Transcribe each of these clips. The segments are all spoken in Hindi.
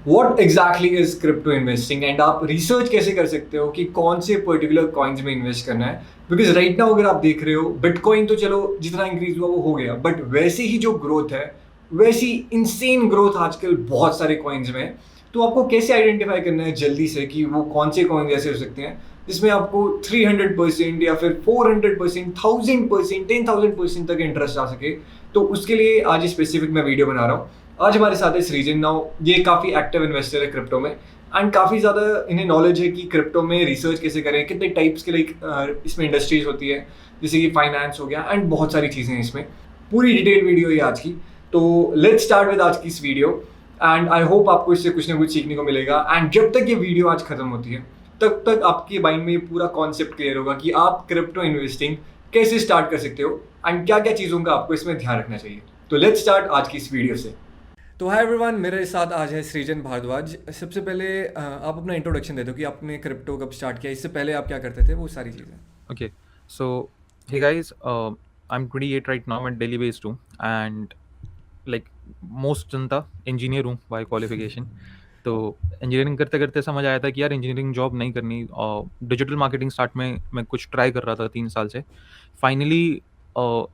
What exactly is crypto investing and आप रिसर्च कैसे कर सकते हो कि कौन से पर्टिकुलर कॉइन्स में इन्वेस्ट करना है। बिकॉज राइट नाउ अगर आप देख रहे हो बिटकॉइन तो चलो जितना इंक्रीज हुआ वो हो गया, बट वैसे ही जो ग्रोथ है वैसी इंसेन ग्रोथ आजकल बहुत सारे कॉइन्स में है। तो आपको कैसे आइडेंटिफाई करना है जल्दी से कि वो कौन से कॉइन ऐसे हो सकते हैं जिसमें आपको 300% या फिर 400%, 1000%, 10,000% तक इंटरेस्ट आ सके। तो उसके लिए आज स्पेसिफिक मैं वीडियो बना रहा हूँ। आज हमारे साथ है सृजन। नाउ ये काफ़ी एक्टिव इन्वेस्टर है क्रिप्टो में एंड काफ़ी ज़्यादा इन्हें नॉलेज है कि क्रिप्टो में रिसर्च कैसे करें, कितने टाइप्स के लाइक इसमें इंडस्ट्रीज होती है, जैसे कि फाइनेंस हो गया एंड बहुत सारी चीज़ें हैं इसमें। पूरी डिटेल वीडियो है आज की। तो लेट्स स्टार्ट विद आज की इस वीडियो एंड आई होप आपको इससे कुछ ना कुछ सीखने को मिलेगा। एंड जब तक ये वीडियो आज खत्म होती है तब तक आपके माइंड में ये पूरा कॉन्सेप्ट क्लियर होगा कि आप क्रिप्टो इन्वेस्टिंग कैसे स्टार्ट कर सकते हो एंड क्या क्या चीज़ों का आपको इसमें ध्यान रखना चाहिए। तो लेट्स स्टार्ट आज की इस वीडियो से। तो हाय एवरीवन, मेरे साथ आज है सृजन भारद्वाज। सबसे पहले आप अपना इंट्रोडक्शन दे दो कि आपने क्रिप्टो कब स्टार्ट किया, इससे पहले आप क्या करते थे, वो सारी चीज़ें। Okay, so hey guys, I'm 28 right now. I'm at Delhi based too, and like most Janata engineer हूँ बाय क्वालिफिकेशन। तो इंजीनियरिंग करते करते समझ आया था कि यार इंजीनियरिंग जॉब नहीं करनी, और डिजिटल मार्केटिंग स्टार्ट में मैं कुछ ट्राई कर रहा था 3 साल से। फाइनली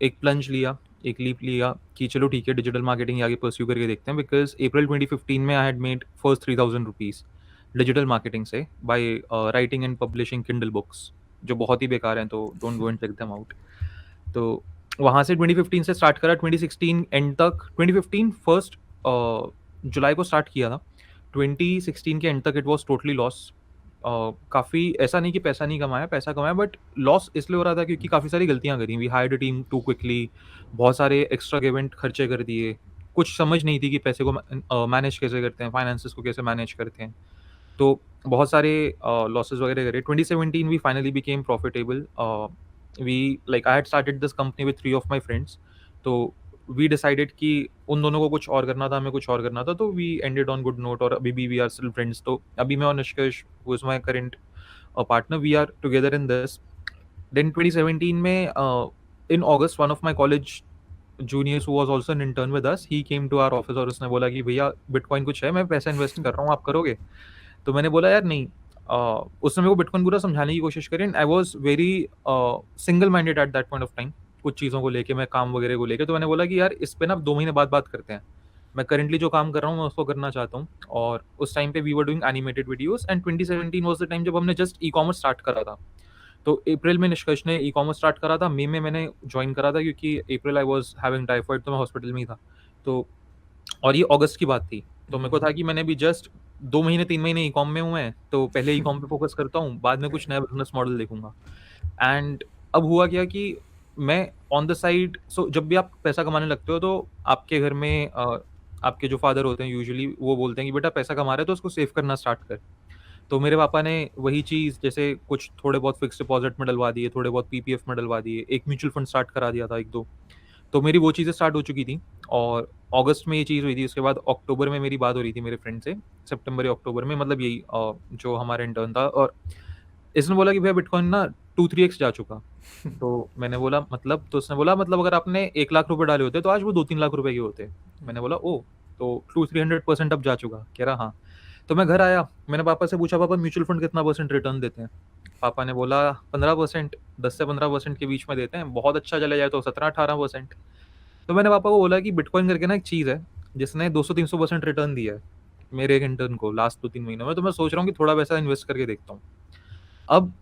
एक प्लंज लिया, एक लीप लिया कि चलो ठीक है डिजिटल मार्केटिंग आगे परस्यू करके देखते हैं, बिकॉज अप्रैल 2015 में I had made first 3000 rupees digital marketing से by writing and publishing Kindle books, जो बहुत ही बेकार हैं, तो don't go and check them out. तो वहाँ से 2015 से स्टार्ट करा, 2016 एंड तक। 2015 फर्स्ट जुलाई को स्टार्ट किया था, 2016 के एंड तक इट वाज टोटली लॉस। काफ़ी ऐसा नहीं कि पैसा नहीं कमाया, पैसा कमाया, बट लॉस इसलिए हो रहा था क्योंकि काफ़ी सारी गलतियाँ करी। We hired a team too quickly, बहुत सारे एक्स्ट्रा इवेंट खर्चे कर दिए, कुछ समझ नहीं थी कि पैसे को मैनेज कैसे करते हैं, फाइनेंसेस को कैसे मैनेज करते हैं। तो बहुत सारे लॉसेस वगैरह करे। 2017 we finally became profitable. We like I had started this company with 3 of my friends. तो वी डिसाइडेड कि उन दोनों को कुछ और करना था, हमें कुछ और करना था, तो we ended on good note, और अभी भी वी आर स्टिल फ्रेंड्स। तो अभी मैं और Nishkarsh, who is my current partner, we are together in this. Then 2017 में in August one of my college juniors who was also an intern with us, he came to our office और उसने बोला कि भैया बिटकॉइन कुछ है, मैं पैसा इन्वेस्ट कर रहा हूँ, आप करोगे? तो मैंने बोला यार नहीं। उसने मेरे को बिटकॉइन पूरा समझाने की कोशिश करी, and I was very single minded at that point of time, कुछ चीज़ों को लेके, मैं काम वगैरह को लेके। तो मैंने बोला कि यार इस पे ना 2 महीने बाद बात करते हैं, मैं करंटली जो काम कर रहा हूँ मैं उसको करना चाहता हूँ। और उस टाइम पे we were doing animated videos, and 2017 was the time जब हमने जस्ट ई कॉमर्स स्टार्ट करा था। तो अप्रैल में निष्कर्ष ने ई कॉमर्स स्टार्ट करा था, मई में मैंने ज्वाइन करा था, क्योंकि अप्रैल आई वाज हैविंग टाइफाइड, तो मैं हॉस्पिटल में ही था। तो और ये अगस्त की बात थी। तो मेरे को था कि मैंने भी जस्ट 2 महीने 3 महीने ई कॉम में हुए हैं, तो पहले ई कॉम पे फोकस करता हूँ, बाद में कुछ नया बिजनेस मॉडल देखूंगा। एंड अब हुआ क्या कि मैं ऑन द साइड, सो जब भी आप पैसा कमाने लगते हो तो आपके घर में आपके जो फादर होते हैं यूजुअली वो बोलते हैं कि बेटा पैसा कमा रहे हो तो उसको सेव करना स्टार्ट कर। तो मेरे पापा ने वही चीज़, जैसे कुछ थोड़े बहुत फिक्स डिपॉजिट में डलवा दिए, थोड़े बहुत पीपीएफ में डलवा दिए, एक म्यूचुअल फंड स्टार्ट करा दिया था, एक दो। तो मेरी वो चीज़ें स्टार्ट हो चुकी थी, और अगस्त में ये चीज़ हुई थी। उसके बाद अक्टूबर में मेरी बात हो रही थी मेरे फ्रेंड से, सितंबर या अक्टूबर में, मतलब यही जो हमारा इंटर्न था, और इसने बोला कि भैया बिटकॉइन ना 2-3x जा चुका। तो मैंने बोला मतलब? तो उसने बोला मतलब अगर आपने 1 लाख रुपए डाले होते तो आज वो 2-3 लाख रुपए के होते। मैंने बोला ओ, तो 200-300% अब जा चुका? कह रहा हाँ। तो मैं घर आया, मैंने पापा से पूछा पापा म्यूचुअल फंड कितना परसेंट रिटर्न देते हैं? पापा ने बोला 15%, 10 से 15% के बीच में देते हैं, बहुत अच्छा चले जाए तो 17-18%। तो मैंने पापा को बोला कि बिटकॉइन करके ना एक चीज़ है जिसने 200-300% रिटर्न दिया है मेरे एक इंटर्न को लास्ट 2-3 महीनों में, तो मैं सोच रहा हूँ कि थोड़ा पैसा इन्वेस्ट करके देखता हूँ। अब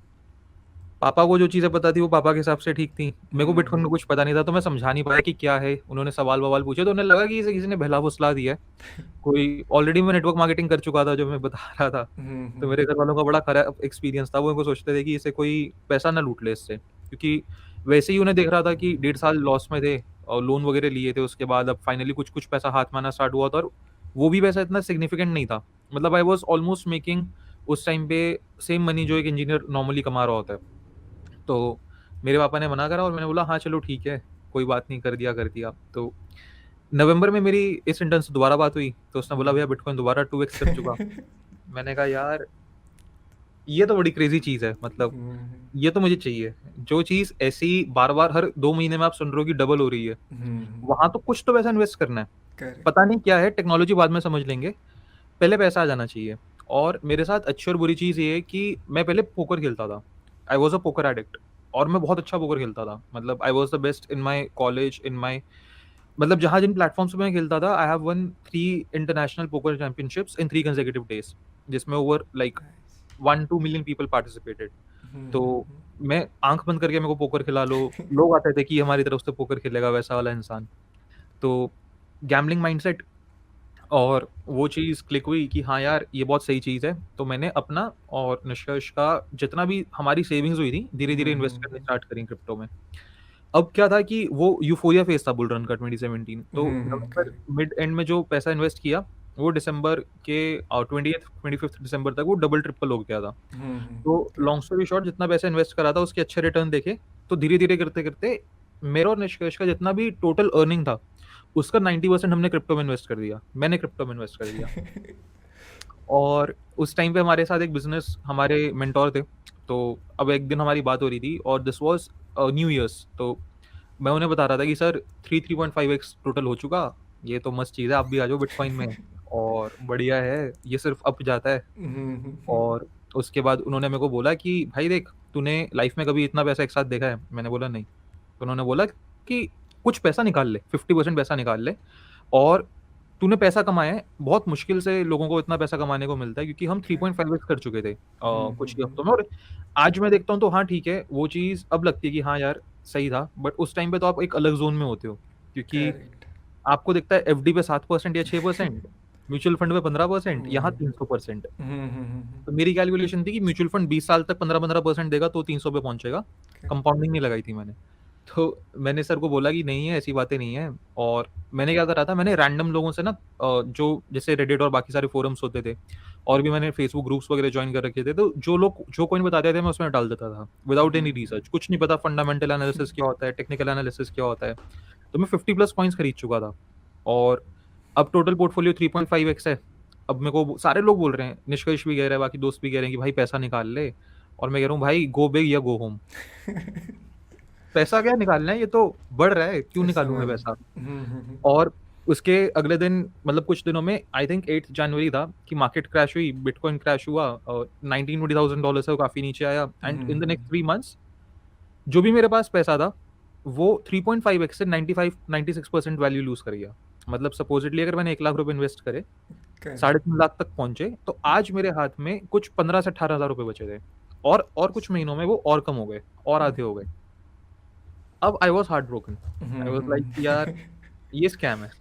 पापा को जो चीज़ें पता थी वो पापा के हिसाब से ठीक थी, मेरे को बिटकॉइन का कुछ पता नहीं था, तो मैं समझा नहीं पाया कि क्या है। उन्होंने सवाल ववाल पूछे तो उन्हें लगा कि इसे किसी ने बहला फुसला दिया है। कोई ऑलरेडी मैं नेटवर्क मार्केटिंग कर चुका था जो मैं बता रहा था, तो मेरे घर वालों का बड़ा खराब एक्सपीरियंस था। वो इनको सोचते थे कि इसे कोई पैसा ना लूट ले इससे, क्योंकि वैसे ही उन्हें देख रहा था कि 1.5 साल लॉस में थे और लोन वगैरह लिए थे। उसके बाद अब फाइनली कुछ कुछ पैसा हाथ में आना स्टार्ट हुआ था, और वो भी पैसा इतना सिग्निफिकेंट नहीं था। मतलब आई वॉज ऑलमोस्ट मेकिंग उस टाइम पे सेम मनी जो एक इंजीनियर नॉर्मली कमा रहा होता है। तो मेरे पापा ने मना करा और मैंने बोला हाँ चलो ठीक है, कोई बात नहीं, कर दिया कर दिया। तो नवंबर में मेरी इस इंटर्न से दोबारा बात हुई, तो उसने बोला भैया बिटकॉइन दोबारा 2x कर चुका। मैंने कहा यार ये तो बड़ी क्रेजी चीज़ है, मतलब ये तो मुझे चाहिए। जो चीज़ ऐसी बार-बार हर 2 महीने में आप सुन रहे हो कि डबल हो रही है, वहाँ तो कुछ तो पैसा इन्वेस्ट करना है। करेक्ट। पता नहीं क्या है, टेक्नोलॉजी बाद में समझ लेंगे। पहले पैसा आ जाना चाहिए। और मेरे साथ अच्छी और बुरी चीज़ ये है कि मैं पहले पोकर खेलता था। I was a poker addict और मैं बहुत अच्छा पोकर खेलता था। मतलब I was the best in my college, in my मतलब जहाँ जिन प्लेटफ़ॉर्म्स पे मैं खेलता था, I have won 3 international poker championships in 3 consecutive days, जिसमें over like nice. 1-2 million people participated. तो हम्म। मैं आँख बंद करके मेरे को पोकर खिला लो, लोग आते थे कि हमारी तरफ से पोकर खेलेगा वैसा वाला इंसान। तो गैम्बलिंग माइंडसेट और वो चीज़ क्लिक हुई कि हाँ यार, ये बहुत सही चीज़ है। तो मैंने अपना और निष्कर्ष का जितना भी हमारी सेविंग्स हुई थी, धीरे-धीरे इन्वेस्ट करनी स्टार्ट करी क्रिप्टो में। अब क्या था कि वो यूफ़ोरिया फेज़ था बुल रन का 2017, तो नवंबर करेक्ट। मिड एंड में जो पैसा इन्वेस्ट किया, वो दिसंबर के 20th 25th दिसंबर तक वो डबल ट्रिपल हो गया था। तो करेक्ट। लॉन्ग स्टोरी शॉर्ट, जितना पैसा इन्वेस्ट करा था उसके अच्छे रिटर्न देखे, तो धीरे-धीरे करते-करते मेरा और निष्कर्ष का जितना भी टोटल अर्निंग था, उसका 90% हमने क्रिप्टो में इन्वेस्ट कर दिया। मैंने क्रिप्टो में इन्वेस्ट कर दिया। और उस टाइम पे हमारे साथ एक बिज़नेस हमारे मेंटर थे, तो अब एक दिन हमारी बात हो रही थी और दिस वाज़ न्यू ईयर्स। तो मैं उन्हें बता रहा था कि सर 3.5x टोटल हो चुका, ये तो मस्त चीज़ है, आप भी आ जाओ बिटकॉइन में और बढ़िया है, ये सिर्फ़ अप जाता है। और उसके बाद उन्होंने मेरे को बोला कि भाई देख, तूने लाइफ़ में कभी इतना पैसा एक साथ देखा है? मैंने बोला नहीं। तो उन्होंने बोला कि कुछ पैसा निकाल ले, 50% पैसा निकाल ले और तूने पैसा कमाया है, बहुत मुश्किल से लोगों को इतना पैसा कमाने को मिलता है, क्योंकि हम 3.5x कर चुके थे कुछ ही हफ्तों में। और आज मैं देखता हूँ तो हाँ, ठीक है, वो चीज़ अब लगती है कि हाँ यार, सही था। बट उस टाइम पे तो आप एक अलग ज़ोन में होते हो, क्योंकि करेक्ट। आपको दिखता है एफडी पे 7% या 6%, म्यूचुअल फंड पे 15%, यहाँ 300%। तो मेरी कैलकुलेशन थी कि म्यूचुअल फंड 20 साल तक 15-15% देगा तो 300 पे पहुँचेगा। कंपाउंडिंग नहीं लगाई थी मैंने। तो मैंने सर को बोला कि नहीं है, ऐसी बातें नहीं है। और मैंने क्या करा था, मैंने रैंडम लोगों से ना जो जैसे रेडिट और बाकी सारे फोरम्स होते थे, और भी मैंने फेसबुक ग्रुप्स वगैरह जॉइन कर रखे थे, तो जो लोग जो कॉइन बताते थे मैं उसमें डाल देता था विदाउट एनी रिसर्च। कुछ नहीं पता फंडामेंटल एनालिसिस क्या होता है, टेक्निकल एनालिसिस क्या होता है। तो मैं 50 प्लस कॉइन्स खरीद चुका था और अब टोटल पोर्टफोलियो 3.5x है। अब मेरे को सारे लोग बोल रहे हैं, निष्कर्ष भी कह रहा है, बाकी दोस्त भी कह रहे हैं कि भाई पैसा निकाल ले। और मैं कह रहा हूँ भाई, गो बिग या गो होम। पैसा क्या निकालना है, ये तो बढ़ रहा है, क्यों निकालूँ मैं समझ। पैसा? और उसके अगले दिन, मतलब कुछ दिनों में, आई थिंक 8 जनवरी था कि मार्केट क्रैश हुई, बिटकॉइन क्रैश हुआ और $19,000-20,000 से वो काफ़ी नीचे आया। And in the next 3 months जो भी मेरे पास पैसा था, वो 3.5x से 95-96% वैल्यू लूज़ कर गया। मतलब सपोज़िटली अगर मैंने 1 लाख रुपए इन्वेस्ट करे, साढ़े करेक्ट। 3 लाख तक पहुँचे, तो आज मेरे हाथ में कुछ 15 से 18,000 रुपए बचे थे। और कुछ महीनों में वो और कम हो गए और आधे हो गए। अब I was heart broken. I was like कि यार, ये स्कैम है।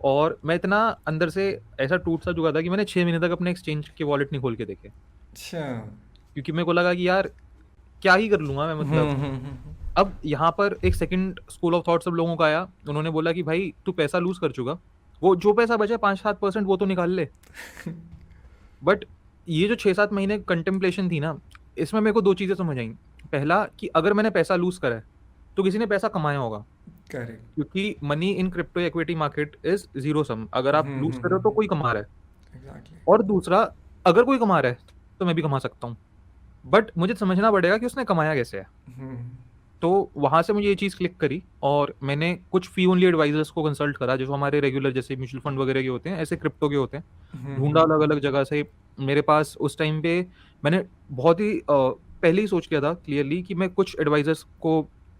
और मैं इतना अंदर से ऐसा टूट सा चुका था कि मैंने 6 महीने तक अपने एक्सचेंज के वॉलेट नहीं खोल के देखे। अच्छा। क्योंकि मेरे को लगा कि यार, क्या ही कर लूँगा मैं, मतलब। अब यहाँ पर एक सेकंड स्कूल ऑफ थॉट सब लोगों का आया। उन्होंने बोला कि भाई, तू पैसा लूज़ कर चुका, वो जो पैसा बचा 5-7% वो तो निकाल ले। बट ये जो 6-7 महीने कंटेम्पलेशन थी ना, इसमें मेरे को 2 चीज़ें समझ आईं। पहला कि अगर मैंने पैसा लूज़ करा है, तो किसी ने पैसा कमाया होगा। करेक्ट। क्योंकि money in crypto equity market is zero sum. अगर आप लूज़ कर रहे हो तो कोई कमा रहा है। एग्जैक्टली। और दूसरा, अगर कोई कमा रहा है, तो मैं भी कमा सकता हूँ। बट मुझे समझना पड़ेगा कि उसने कमाया कैसे है। तो वहाँ से मुझे ये चीज़ क्लिक करी और मैंने कुछ फी ओनली एडवाइजर्स को कंसल्ट करा, जो हमारे रेगुलर जैसे म्यूचुअल फंड वगैरह के होते हैं, ऐसे क्रिप्टो के होते हैं। ढूँढा अलग-अलग जगह से। मेरे पास उस टाइम पे मैंने बहुत ही पहले ही सोच लिया था क्लियरली कि मैं कुछ एडवाइजर्स को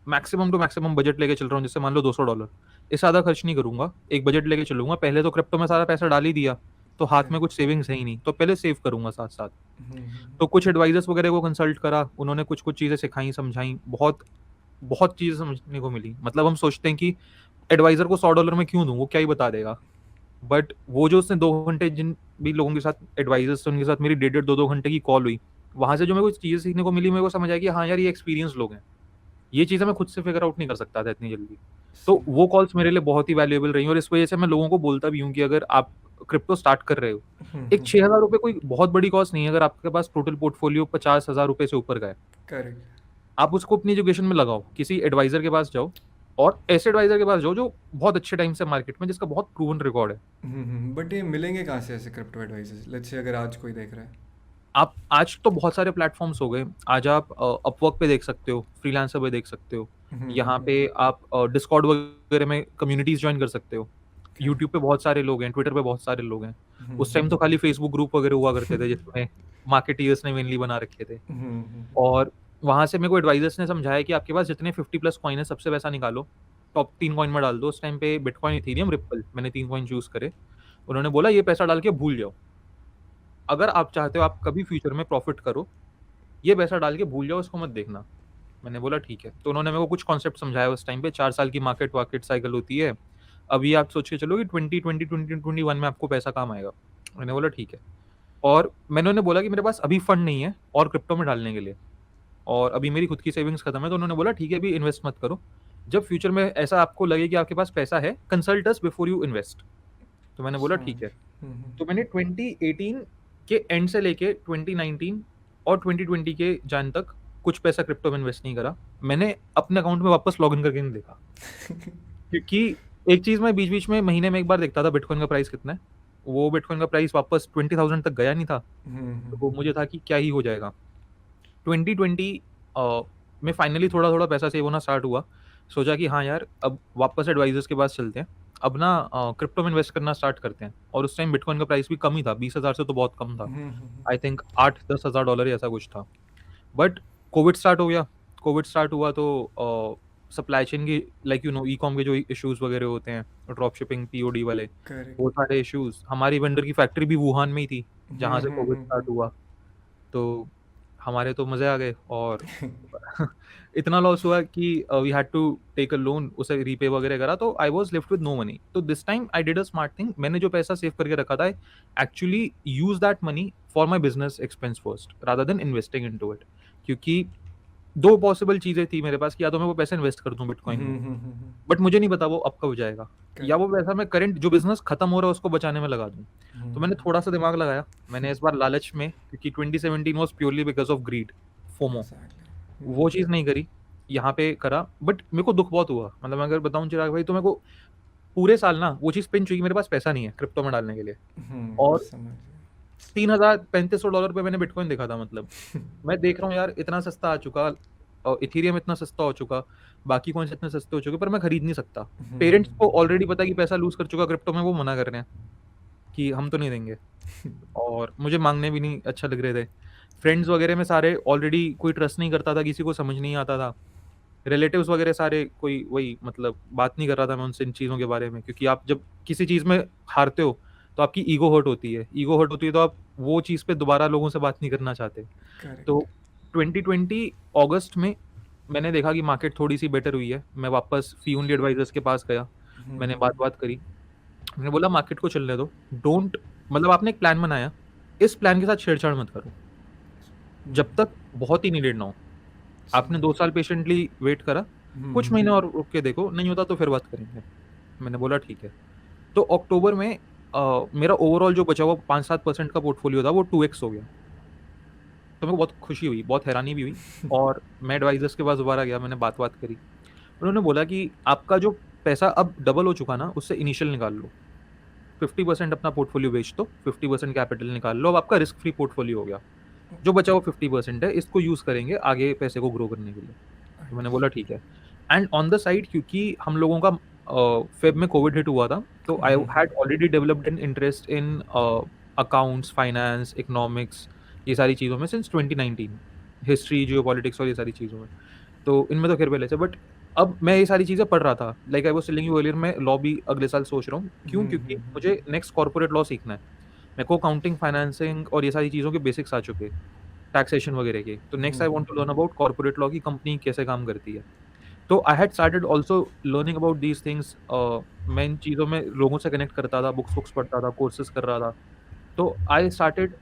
मैक्सिमम टू मैक्सिमम बजट लेके चल रहा हूँ, जैसे मान लो $200। इससे ज़्यादा खर्च नहीं करूँगा, एक बजट लेके चलूँगा। पहले तो क्रिप्टो में सारा पैसा डाल ही दिया, तो हाथ में कुछ सेविंग्स है ही नहीं, तो पहले सेव करूँगा साथ-साथ। तो कुछ एडवाइजर्स वगैरह को कंसल्ट करा, उन्होंने कुछ-कुछ चीज़ें सिखाई, समझाई। बहुत बहुत चीज़ें समझने को मिली। मतलब हम सोचते हैं कि एडवाइज़र को $100 में क्यों दूँ, वो क्या ही बता देगा। बट वो जो उसने 2 घंटे जिन भी लोगों के साथ एडवाइज़र्स थे, उनके साथ मेरी डेढ़ 2-2 घंटे की कॉल हुई। वहाँ से जो मेरे को चीज़ें सीखने को मिली, मेरे को समझ आया कि हाँ यार, ये एक्सपीरियंस लोग हैं। ये चीज़ें मैं खुद से फिगर आउट नहीं कर सकता था इतनी जल्दी। तो वो कॉल्स मेरे लिए बहुत ही वैल्यूएबल रही और इस वजह से मैं लोगों को बोलता भी हूँ कि अगर आप क्रिप्टो स्टार्ट कर रहे हो, एक ₹6,000 कोई बहुत बड़ी कॉस्ट नहीं है। अगर आपके पास टोटल पोर्टफोलियो ₹50,000 से ऊपर का है, करेक्ट। आप उसको अपनी एजुकेशन में लगाओ, किसी एडवाइज़र के पास जाओ और ऐसे एडवाइज़र के पास जाओ जो बहुत अच्छे टाइम से मार्केट में, जिसका बहुत प्रूवन रिकॉर्ड है। बट ये मिलेंगे कहाँ से ऐसे क्रिप्टो एडवाइजर्स, लेट्स से अगर आज कोई देख रहा है? आप आज तो बहुत सारे प्लेटफ़ॉर्म्स हो गए। आज आप अपवर्क पे देख सकते हो, फ्रीलांसर पे देख सकते हो। यहाँ पे आप डिस्कॉर्ड वगैरह में कम्युनिटीज़ जॉइन कर सकते हो। यूट्यूब पे बहुत सारे लोग हैं, ट्विटर पे बहुत सारे लोग हैं। उस टाइम तो हम्म, खाली फेसबुक ग्रुप वगैरह हुआ करते थे जिसमें मार्केटियर्स ने मेनली बना रखे थे। हम्म, और वहाँ से मेरे को एडवाइजर्स ने समझाया कि आपके पास जितने 50 प्लस कॉइन है सबसे पैसा निकालो, टॉप 3 कॉइन में डाल दो। उस टाइम पे बिटकॉइन, इथेरियम, रिप्पल, मैंने 3 कॉइन चूज़ करे। उन्होंने बोला ये पैसा डाल के भूल जाओ। अगर आप चाहते हो आप कभी फ्यूचर में प्रॉफिट करो, ये पैसा डाल के भूल जाओ, इसको मत देखना। मैंने बोला ठीक है। तो उन्होंने मेरे को कुछ कॉन्सेप्ट समझाया उस टाइम पे, 4 साल की मार्केट वार्केट साइकिल होती है। अभी आप सोच के चलो कि 2020, 2021 में आपको पैसा काम आएगा। मैंने बोला ठीक है। और मैंने उन्हें बोला कि मेरे पास अभी फंड नहीं है और क्रिप्टो में डालने के लिए, और अभी मेरी खुद की सेविंग्स खत्म है। तो उन्होंने बोला ठीक है, अभी इन्वेस्ट मत करो, जब फ्यूचर में ऐसा आपको लगे कि आपके पास पैसा है, consult us before you invest. तो मैंने बोला ठीक है। तो मैंने 2018 के एंड से लेके 2019 और 2020 के जैन तक कुछ पैसा क्रिप्टो में इन्वेस्ट नहीं करा। मैंने अपने अकाउंट में वापस लॉगिन करके नहीं देखा, क्योंकि एक चीज मैं बीच बीच में महीने में एक बार देखता था बिटकॉइन का प्राइस कितना है। वो बिटकॉइन का प्राइस वापस 20,000 तक गया नहीं था। तो मुझे था कि क्या ही हो जाएगा। 2020 में फाइनली थोड़ा थोड़ा पैसा सेव होना स्टार्ट हुआ। सोचा कि हाँ यार, अब वापस एडवाइजर्स के पास चलते हैं, अब ना क्रिप्टो में इन्वेस्ट करना स्टार्ट करते हैं। और उस टाइम बिटकॉइन का प्राइस भी कम ही था, 20,000 से तो बहुत कम था। आई थिंक 8-10 हज़ार डॉलर या ऐसा कुछ था। बट कोविड स्टार्ट हो गया। कोविड स्टार्ट हुआ तो सप्लाई चेन की, like you know, e com के जो इश्यूज वगैरह होते हैं, ड्रॉप शिपिंग, पीओडी वाले, करेक्ट। वो सारे इश्यूज। हमारी वेंडर की फैक्ट्री भी वुहान में ही थी जहाँ से कोविड स्टार्ट हुआ। तो हमारे तो मजे आ गए। और इतना लॉस हुआ कि we had to take a loan, उसे रीपे वगैरह करा। तो I was left with no money. तो this time I did a smart thing. मैंने जो पैसा सेव करके रखा था, actually use that money for my business expense first rather than investing into it. क्योंकि दो पॉसिबल चीजें थी मेरे पास कि या तो मैं वो पैसा इन्वेस्ट कर दूं बिटकॉइन में, बट मुझे नहीं पता वो अब कब जाएगा, या वो पैसा मैं करंट जो बिजनेस खत्म हो रहा है उसको बचाने में लगा दूं। तो मैंने थोड़ा सा दिमाग लगाया। मैंने इस बार लालच में, क्योंकि 2017 was purely because of greed, FOMO, वो चीज नहीं करी, यहाँ पे करा। बट मेरे को दुख बहुत हुआ। मतलब मैं अगर बताऊं चिराग भाई, तो मेरे को पूरे साल ना वो चीज पिंच हुई कि मेरे पास पैसा नहीं है क्रिप्टो में डालने के लिए। और समझ 3,3500 डॉलर पे मैंने बिटकॉइन देखा था। मतलब मैं देख रहा हूँ यार, इतना सस्ता आ चुका, और इथेरियम इतना सस्ता हो चुका, बाकी कौन से इतने सस्ते हो चुके, पर मैं खरीद नहीं सकता। पेरेंट्स को ऑलरेडी पता है कि पैसा लूज कर चुका क्रिप्टो में, वो मना कर रहे हैं कि हम तो नहीं देंगे। और मुझे मांगने भी नहीं अच्छा लग रहे थे। फ्रेंड्स वगैरह में सारे ऑलरेडी कोई ट्रस्ट नहीं करता था, किसी को समझ नहीं आता था। रिलेटिव्स वगैरह सारे कोई वही, मतलब बात नहीं कर रहा था मैं उनसे इन चीज़ों के बारे में, क्योंकि आप जब किसी चीज़ में हारते हो तो आपकी ईगो हर्ट होती है। ईगो हर्ट होती है तो आप वो चीज़ पे दोबारा लोगों से बात नहीं करना चाहते। तो 2020 अगस्त में मैंने देखा कि मार्केट थोड़ी सी बेटर हुई है। मैं वापस फी ओनली एडवाइजर्स के पास गया, मैंने बात करी। मैंने बोला मार्केट को चलने दो, डोंट, मतलब आपने एक प्लान बनाया, इस प्लान के साथ छेड़छाड़ मत करो जब तक बहुत ही नीडेड ना हो। आपने 2 साल पेशेंटली वेट करा, कुछ महीने और रुक के देखो, नहीं होता तो फिर बात करेंगे। मैंने बोला ठीक है। तो अक्टूबर में मेरा ओवरऑल जो बचा हुआ 5-7% का पोर्टफोलियो था, वो 2x हो गया। तो मेरे को बहुत खुशी हुई, बहुत हैरानी भी हुई। और मैं एडवाइजर्स के पास दोबारा गया, मैंने बात करी। उन्होंने बोला कि आपका जो पैसा अब डबल हो चुका ना, उससे इनिशियल निकाल लो, 50% अपना पोर्टफोलियो बेच दो, 50% कैपिटल निकाल लो, अब आपका रिस्क फ्री पोर्टफोलियो हो गया। जो बचा हुआ 50% है, इसको यूज़ करेंगे आगे पैसे को ग्रो करने के लिए। तो मैंने बोला ठीक है। एंड ऑन द साइड, क्योंकि हम लोगों का फेब में कोविड हिट हुआ था, तो I had already developed an interest in accounts, finance, economics, ये सारी चीज़ों में सिंस 2019, हिस्ट्री, जियोपॉलिटिक्स और ये सारी चीज़ों में। तो इनमें तो खैर पहले से, बट अब मैं ये सारी चीज़ें पढ़ रहा था। Like I was telling you earlier, मैं लॉ भी अगले साल सोच रहा हूँ। क्यों? क्योंकि मुझे नेक्स्ट कॉर्पोरेट लॉ सीखना है। मेरे को अकाउंटिंग, फाइनेंसिंग और ये सारी चीज़ों के बेसिक्स आ चुके हैं, टैक्सेशन वगैरह के। तो next I want to learn about corporate law की कंपनी कैसे काम करती है। तो I had started also learning about these things. मैं इन चीज़ों में लोगों से कनेक्ट करता था, बुक्स पढ़ता था, कोर्सेज कर रहा था। तो I started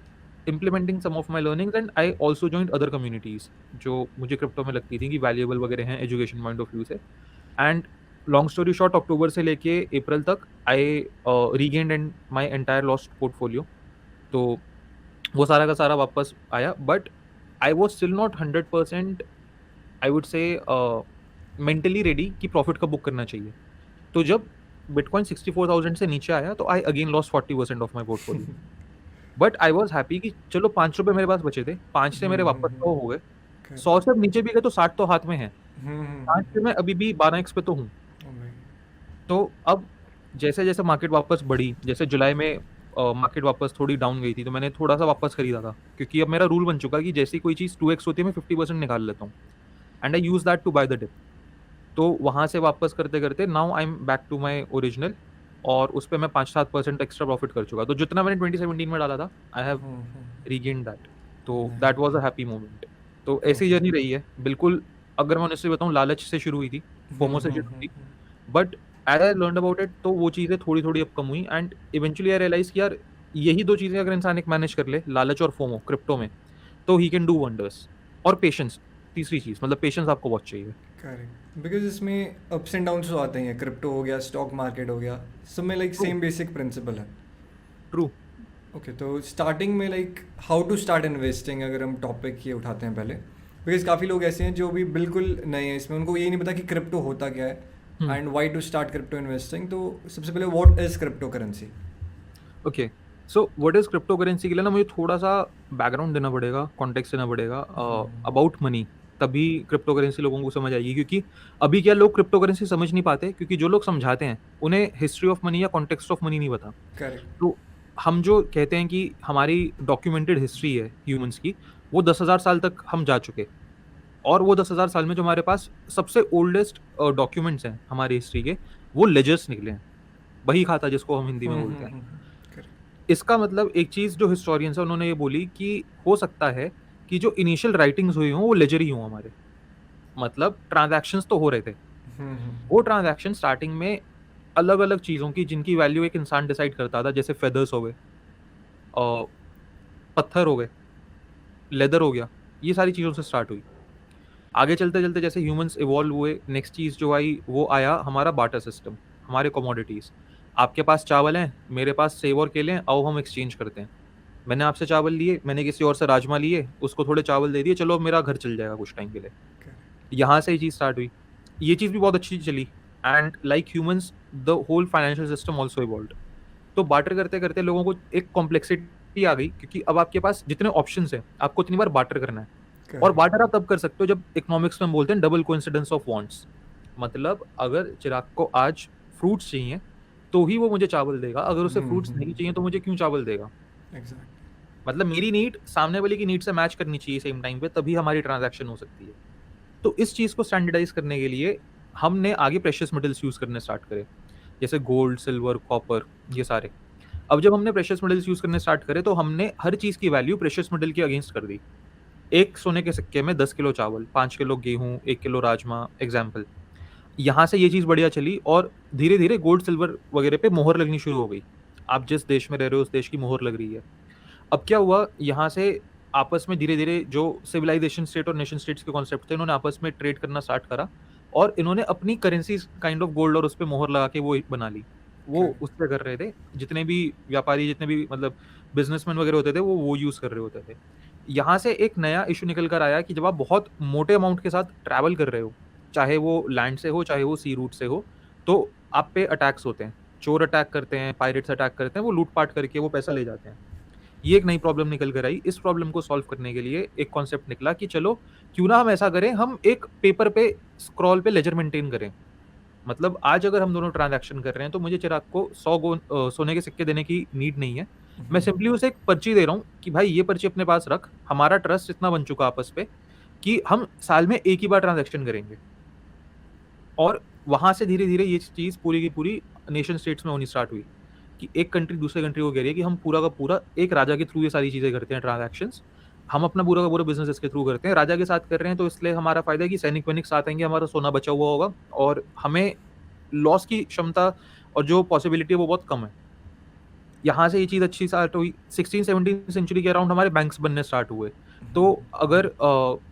implementing some of my learnings, and I also joined other communities जो मुझे क्रिप्टो में लगती थी कि वैल्यूएबल वगैरह हैं एजुकेशन पॉइंट ऑफ व्यू से। And long story short, October से लेके अप्रैल तक I regained and my entire lost portfolio. तो वो सारा का सारा वापस आया, but I was still not 100%, I would say mentally ready कि प्रॉफिट कब बुक करना चाहिए। तो जब बिटकॉइन 64,000 से नीचे आया, तो I again lost 40% of my portfolio. But I was happy कि चलो 5 रुपए मेरे पास बचे थे, 5 से मेरे वापस 100 हो गए, 100 से नीचे भी गए तो 60 तो हाथ में है, 5 से मैं अभी भी 12x पे तो हूँ। तो अब जैसे-जैसे मार्केट वापस बढ़ी, जैसे जुलाई में मार्केट वापस थोड़ी डाउन गई थी, तो मैंने थोड़ा-सा वापस खरीदा था, क्योंकि अब मेरा रूल बन चुका है कि जैसे ही कोई चीज़ 2x होती है, मैं 50% निकाल लेता हूँ and I use that to buy the dip. तो वहाँ से वापस करते-करते now I am back to my original, और उस पे मैं 5-7% एक्स्ट्रा प्रॉफिट कर चुका। तो जितना मैंने 2017 में डाला था, आई हैव रीगेन्ड दैट। तो that was a happy moment. तो ऐसी ओके। जर्नी रही है। बिल्कुल, अगर मैं ऑनेस्टली बताऊँ, लालच से शुरू हुई थी, फोमो से शुरू हुई थी। But as I learned about it, तो वो चीज़ें थोड़ी-थोड़ी अब कम हुई एंड इवेंचुअली आई रियलाइज़ कि यार, यही 2 चीज़ें अगर इंसान एक मैनेज कर ले, लालच और फोमो क्रिप्टो में, तो ही कैन डू वंडर्स। और पेशेंस, तीसरी चीज़, मतलब पेशेंस आपको बहुत चाहिए। करेक्ट, बिकॉज इसमें अप्स एंड डाउन्स तो आते ही हैं, क्रिप्टो हो गया, स्टॉक मार्केट हो गया, सब में like true, same basic principle है। ट्रू। ओके, तो स्टार्टिंग में like how to start investing, अगर हम टॉपिक ये उठाते हैं पहले, बिकॉज काफ़ी लोग ऐसे हैं जो भी बिल्कुल नए हैं इसमें, उनको ये नहीं पता कि क्रिप्टो होता क्या हुँ, है and why to start crypto investing. तो सबसे पहले what is crypto currency? Okay. So what is crypto currency के लिए ना मुझे थोड़ा-सा बैकग्राउंड देना पड़ेगा, कॉन्टेक्स्ट देना पड़ेगा अबाउट मनी, तभी क्रिप्टो करेंसी लोगों को समझ आएगी। क्योंकि अभी क्या, लोग क्रिप्टो करेंसी समझ नहीं पाते, क्योंकि जो लोग समझाते हैं, उन्हें हिस्ट्री ऑफ मनी या कॉन्टेक्स्ट ऑफ मनी नहीं पता। करेक्ट। तो हम जो कहते हैं कि हमारी डॉक्यूमेंटेड हिस्ट्री है ह्यूमन्स की, वो 10,000 साल तक हम जा चुके। और वो 10,000 साल में जो हमारे पास सबसे ओल्डेस्ट डॉक्यूमेंट्स हैं हमारी हिस्ट्री के, वो लेजर्स निकले हैं। बही खाता जिसको हम हिंदी में बोलते हैं। करेक्ट। इसका मतलब एक चीज़ जो हिस्टोरियंस हैं उन्होंने ये बोली कि हो सकता है कि जो इनिशियल राइटिंग्स हुई हों वो लेजर ही हों हमारे। मतलब ट्रांज़ैक्शंस तो हो रहे थे। वो ट्रांज़ैक्शन स्टार्टिंग में अलग-अलग चीज़ों की, जिनकी वैल्यू एक इंसान डिसाइड करता था, जैसे फेदर्स हो गए, अ, पत्थर हो गए, लेदर हो गया, ये सारी चीज़ों से स्टार्ट हुई। आगे चलते-चलते जैसे ह्यूमन्स इवॉल्व हुए, नेक्स्ट चीज़ जो आई वो आया हमारा बार्टर सिस्टम, हमारे कमोडिटीज़। आपके पास चावल हैं, मेरे पास सेब और केले हैं, आओ हम एक्सचेंज करते हैं। मैंने आपसे चावल लिए, मैंने किसी और से राजमा लिए, उसको थोड़े चावल दे दिए, चलो अब मेरा घर चल जाएगा कुछ टाइम के लिए। यहाँ से ये चीज़ स्टार्ट हुई। ये चीज़ भी बहुत अच्छी चली and like humans the whole financial system also evolved. तो बार्टर करते-करते लोगों को एक कॉम्प्लेक्सिटी आ गई, क्योंकि अब आपके पास जितने ऑप्शंस हैं, आपको उतनी बार बार्टर करना है। और बार्टर आप तब कर सकते हो जब इकोनॉमिक्स में हम बोलते हैं डबल कोइंसिडेंस ऑफ वांट्स। मतलब अगर चिराग को आज फ्रूट्स चाहिए, तो ही वो मुझे चावल देगा, अगर उसे फ्रूट्स नहीं चाहिए तो मुझे क्यों चावल देगा? एग्जैक्ट। मतलब मेरी नीड सामने वाले की नीड से मैच करनी चाहिए सेम टाइम पे, तभी हमारी ट्रांज़ैक्शन हो सकती है। तो इस चीज़ को स्टैंडर्डाइज़ करने के लिए हमने आगे प्रेशियस मेटल्स यूज़ करने स्टार्ट करे, जैसे गोल्ड, सिल्वर, कॉपर, ये सारे। अब जब हमने प्रेशियस मेटल्स यूज़ करने स्टार्ट करे, तो हमने हर चीज़ की वैल्यू प्रेशियस मेटल के अगेंस्ट कर दी। एक सोने के सिक्के में 10 किलो चावल, 5 किलो गेहूँ, 1 किलो राजमा, एग्ज़ाम्पल। यहाँ से ये चीज़ बढ़िया चली और धीरे-धीरे गोल्ड, सिल्वर वगैरह पे मोहर लगनी शुरू हो गई। आप जिस देश में रह रहे हो, उस देश की मोहर लग रही है। अब क्या हुआ, यहाँ से आपस में धीरे-धीरे जो सिविलाइज़ेशन स्टेट और नेशन स्टेट्स के कॉन्सेप्ट थे, इन्होंने आपस में ट्रेड करना स्टार्ट करा और इन्होंने अपनी करेंसीज़ काइंड ऑफ गोल्ड और उसपे मोहर लगा के वो एक बना ली। वो उससे कर रहे थे, जितने भी व्यापारी, जितने भी मतलब बिज़नेसमैन वगैरह होते थे, वो यूज़ कर रहे होते थे। यहाँ से एक नया इश्यू निकल कर आया कि जब आप बहुत मोटे अमाउंट के साथ ट्रैवल कर रहे हो, चाहे वो लैंड से हो, चाहे वो सी रूट से हो, तो आप पे अटैक्स होते हैं। चोर अटैक करते हैं, पायरेट्स अटैक करते हैं, वो लूट-पाट करके वो पैसा ले जाते हैं। ये एक नई प्रॉब्लम निकल कर आई। इस प्रॉब्लम को सॉल्व करने के लिए एक कॉन्सेप्ट निकला कि चलो क्यों ना हम ऐसा करें, हम एक पेपर पे स्क्रॉल पे लेजर मेंटेन करें। मतलब आज अगर हम दोनों ट्रांज़ैक्शन कर रहे हैं, तो मुझे चिराग को 100 सोने के सिक्के देने की नीड नहीं है। मैं सिंपली उसे एक पर्ची दे रहा हूँ कि भाई ये पर्ची अपने पास रख, हमारा ट्रस्ट इतना बन चुका आपस पे कि हम साल में एक ही बार ट्रांज़ैक्शन करेंगे। और वहाँ से धीरे-धीरे ये चीज़ पूरी की पूरी नेशन स्टेट्स में होनी स्टार्ट हुई, कि एक कंट्री दूसरे कंट्री को कह रही है कि हम पूरा का पूरा एक राजा के थ्रू ये सारी चीज़ें करते हैं ट्रांज़ैक्शंस। हम अपना पूरा का पूरा बिज़नेस इसके थ्रू करते हैं। राजा के साथ कर रहे हैं तो इसलिए हमारा फ़ायदा है कि सैनिक-वैनिक साथ आएँगे, हमारा सोना बचा हुआ होगा और हमें लॉस की क्षमता और जो पॉसिबिलिटी है वो बहुत कम है। यहाँ से ये चीज़ अच्छी स्टार्ट हुई। 16-17 सेंचुरी के अराउंड हमारे बैंक्स बनने स्टार्ट हुए। तो अगर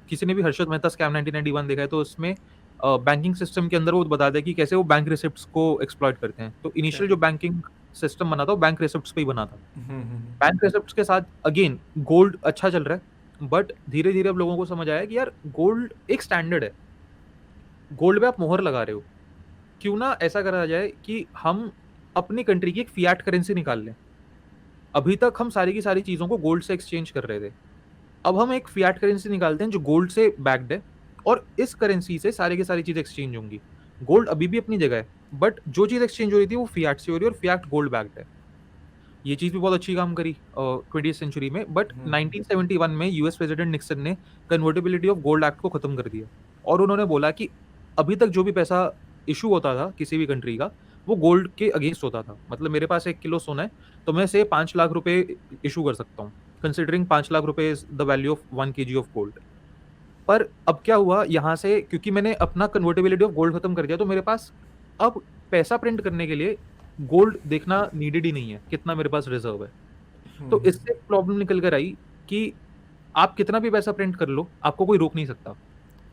किसी ने भी हर्षद मेहता स्कैम 1991 देखा है, तो उसमें बैंकिंग सिस्टम के अंदर वो बताता है कि कैसे वो बैंक रिसिप्ट्स को एक्सप्लॉइट करते हैं। तो इनिशियल जो बैंकिंग सिस्टम बना था, वो बैंक रिसिप्ट्स पे ही बना था। बैंक रिसिप्ट्स के साथ अगेन गोल्ड अच्छा चल रहा है, बट धीरे-धीरे अब लोगों को समझ आया कि यार गोल्ड एक स्टैंडर्ड है। गोल्ड पे आप मोहर लगा रहे हो। क्यों ना ऐसा करा जाए कि हम अपनी कंट्री की एक फिएट करेंसी निकाल लें। अभी तक हम सारी की सारी चीज़ों को गोल्ड से एक्सचेंज कर रहे थे। अब हम एक फिएट करेंसी निकालते हैं जो गोल्ड से बैक्ड है और इस करेंसी से सारी की सारी चीज़ें एक्सचेंज होंगी। गोल्ड अभी भी अपनी जगह है, बट जो चीज़ एक्सचेंज हो रही थी वो फिएट से हो रही है और फिएट गोल्ड बैक्ड है। ये चीज़ भी बहुत अच्छी काम करी 20th सेंचुरी में, बट 1971 में यूएस प्रेसिडेंट निक्सन ने कन्वर्टिबिलिटी ऑफ गोल्ड एक्ट को खत्म कर दिया और उन्होंने बोला कि अभी तक जो भी पैसा इशू होता था किसी भी कंट्री का, वो गोल्ड के अगेंस्ट होता था। मतलब मेरे पास 1 किलो सोना है, तो मैं से 5 लाख रुपए इशू कर सकता हूँ, कंसिडरिंग 5 लाख रुपए is the value of 1 KG of gold. पर अब क्या हुआ यहाँ से, क्योंकि मैंने अपना कन्वर्टेबिलिटी ऑफ गोल्ड खत्म कर दिया, तो मेरे पास अब पैसा प्रिंट करने के लिए गोल्ड देखना नीडेड ही नहीं है, कितना मेरे पास रिजर्व है। तो इससे एक प्रॉब्लम निकल कर आई कि आप कितना भी पैसा प्रिंट कर लो, आपको कोई रोक नहीं सकता।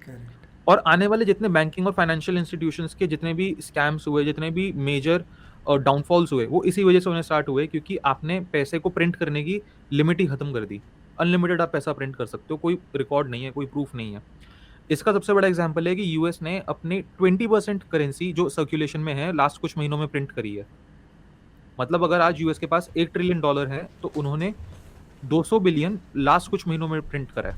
करेक्ट। और आने वाले जितने बैंकिंग और फाइनेंशियल इंस्टीट्यूशंस के जितने भी स्कैम्स हुए, जितने भी मेजर डाउनफॉल्स हुए, वो इसी वजह से होने स्टार्ट हुए, क्योंकि आपने पैसे को प्रिंट करने की लिमिट ही खत्म कर दी। अनलिमिटेड आप पैसा प्रिंट कर सकते हो, कोई रिकॉर्ड नहीं है, कोई प्रूफ नहीं है। इसका सबसे बड़ा एग्जांपल है कि यूएस ने अपनी 20% करेंसी जो सर्कुलेशन में है लास्ट कुछ महीनों में प्रिंट करी है। मतलब अगर आज यूएस के पास $1 ट्रिलियन है, तो उन्होंने 200 बिलियन लास्ट कुछ महीनों में प्रिंट करा है।